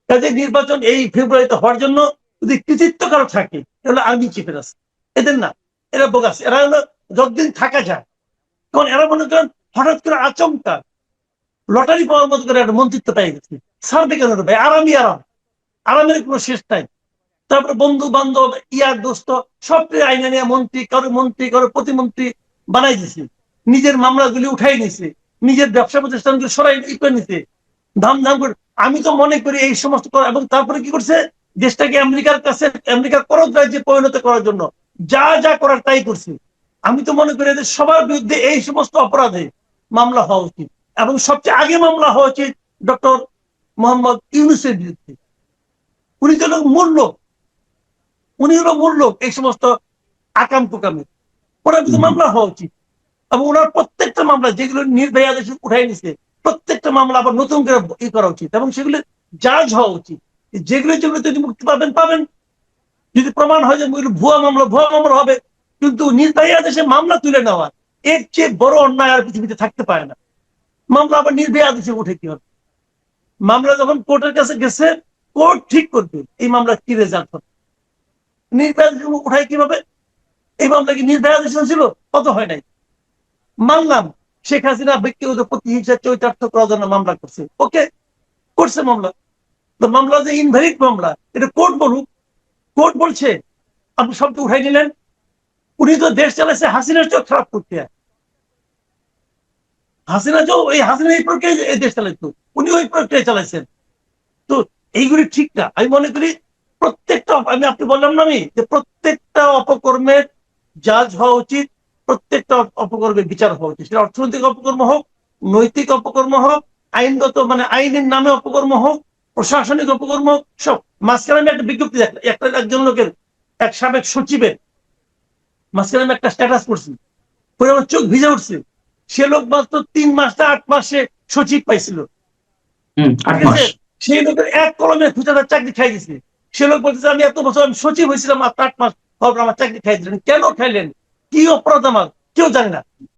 কাজে নির্বাচন এই ফেব্রুয়ারিতে হওয়ার জন্য যদি কৃতিত্ব কারো থাকে, তাহলে আর্মি চিফের আছে, এদের না। এরা বোগাস, এরা হলো যতদিন থাকা যায়। কারণ এরা মনে করেন হঠাৎ করে আচমকা লটারি পাওয়ার মতো করে একটা মন্ত্রিত্ব পেয়ে গেছে, সার্ভে কেন ভাই, আরামই আরাম, আরামের কোনো শেষ নাই। তারপরে বন্ধু বান্ধব ইয়ার দোস্ত সবকে আইনে নিয়ে মন্ত্রী কারো প্রতিমন্ত্রী বানাই দিছে, নিজের মামলাগুলি উঠাই নিছে, নিজের ব্যবসা প্রতিষ্ঠানগুলি সরাই করে নিছে, ধাম করে। আমি তো মনে করি এই সমস্ত এবং তারপরে কি করছে, দেশটাকে আমেরিকার কাছে, আমেরিকার করদ রাজ্যে পরিণত করার জন্য যা যা করার তাই করছে। আমি তো মনে করি এদের সবার বিরুদ্ধে এই সমস্ত অপরাধে মামলা হওয়া উচিত, এবং সবচেয়ে আগে মামলা হওয়া উচিত ডক্টর মোহাম্মদ ইউনূসের বিরুদ্ধে। উনি তো মূল লোক, উনি হলো মূল লোক এই সমস্ত আকাম কুকামে, ওনার বিরুদ্ধে মামলা হওয়া উচিত। এবং ওনার প্রত্যেকটা মামলা যেগুলো নির্ভয়া দেশে উঠাই নিছে, প্রত্যেকটা মামলা আবার নতুন করে করা উচিত, এবং সেগুলো জাজ হওয়া উচিত। যেগুলো যদি মুক্তি পাবেন, যদি প্রমাণ হয় যে ভুয়া মামলা হবে। কিন্তু নির্ভয়া দেশে মামলা তুলে নেওয়া, এর চেয়ে বড় অন্যায় আর পৃথিবীতে থাকতে পারে না। মামলা আবার নির্ভয়া দেশে উঠে কি হবে? মামলা যখন কোর্টের কাছে গেছে, কোর্ট ঠিক করবে এই মামলা কি রেজাল্ট হবে। নির্ভয়া দেশে উঠায় কিভাবে? এই মামলা কি নির্ভয়া দেশে ছিল? কত হয় নাই। মানলাম শেখ হাসিনা ব্যক্তিগত প্রতিহিংসা চরিতার্থ করার জন্য মামলা করছে, ওকে, করছে মামলা। তো মামলা যে ইনভ্যালিড মামলা, এটা কোর্ট বলুক। কোর্ট বলছে আপনি সবটা উঠাই নিলেন। উনি তো দেশ চালাইছে হাসিনার চেয়েও খারাপ করতে। হাসিনা এই প্রক্রিয়ায় এই দেশ চালাইতো, উনি ওই প্রক্রিয়ায় চালাইছেন। তো এইগুলি ঠিক না। আমি মনে করি প্রত্যেকটা, আপনি বললাম না আমি, যে প্রত্যেকটা অপকর্মের জাজ হওয়া উচিত, প্রত্যেকটা অপকর্মের বিচার হওয়া উচিত। সেটা অর্থনৈতিক অপকর্ম হোক, নৈতিক অপকর্ম হোক, আইনগত মানে আইনের নামে অপকর্ম হোক, প্রশাসনিক অপকর্ম হোক, সব। মাঝখানে আমি একটা বিজ্ঞপ্তি দেখলাম, একজন লোকের, এক সাবেক সচিবের, মাঝখানে আমি একটা স্ট্যাটাস করছি, পরে আমার চোখ ভিজে উঠছে। সে লোক মাত্র 3 মাস না 8 মাসে সচিব পাইছিল। 8 মাস। সেই লোকের এক কলমে খুঁচাটার চাকরি খাই দিছে। সে লোক বলতেছে আমি এত বছর আমি সচিব হয়েছিলাম, মাত্র 8 মাস আমার চাকরি খাই দিলেন। কেন খাইলেন? কি অপরাধ আমার? কেউ জানে না।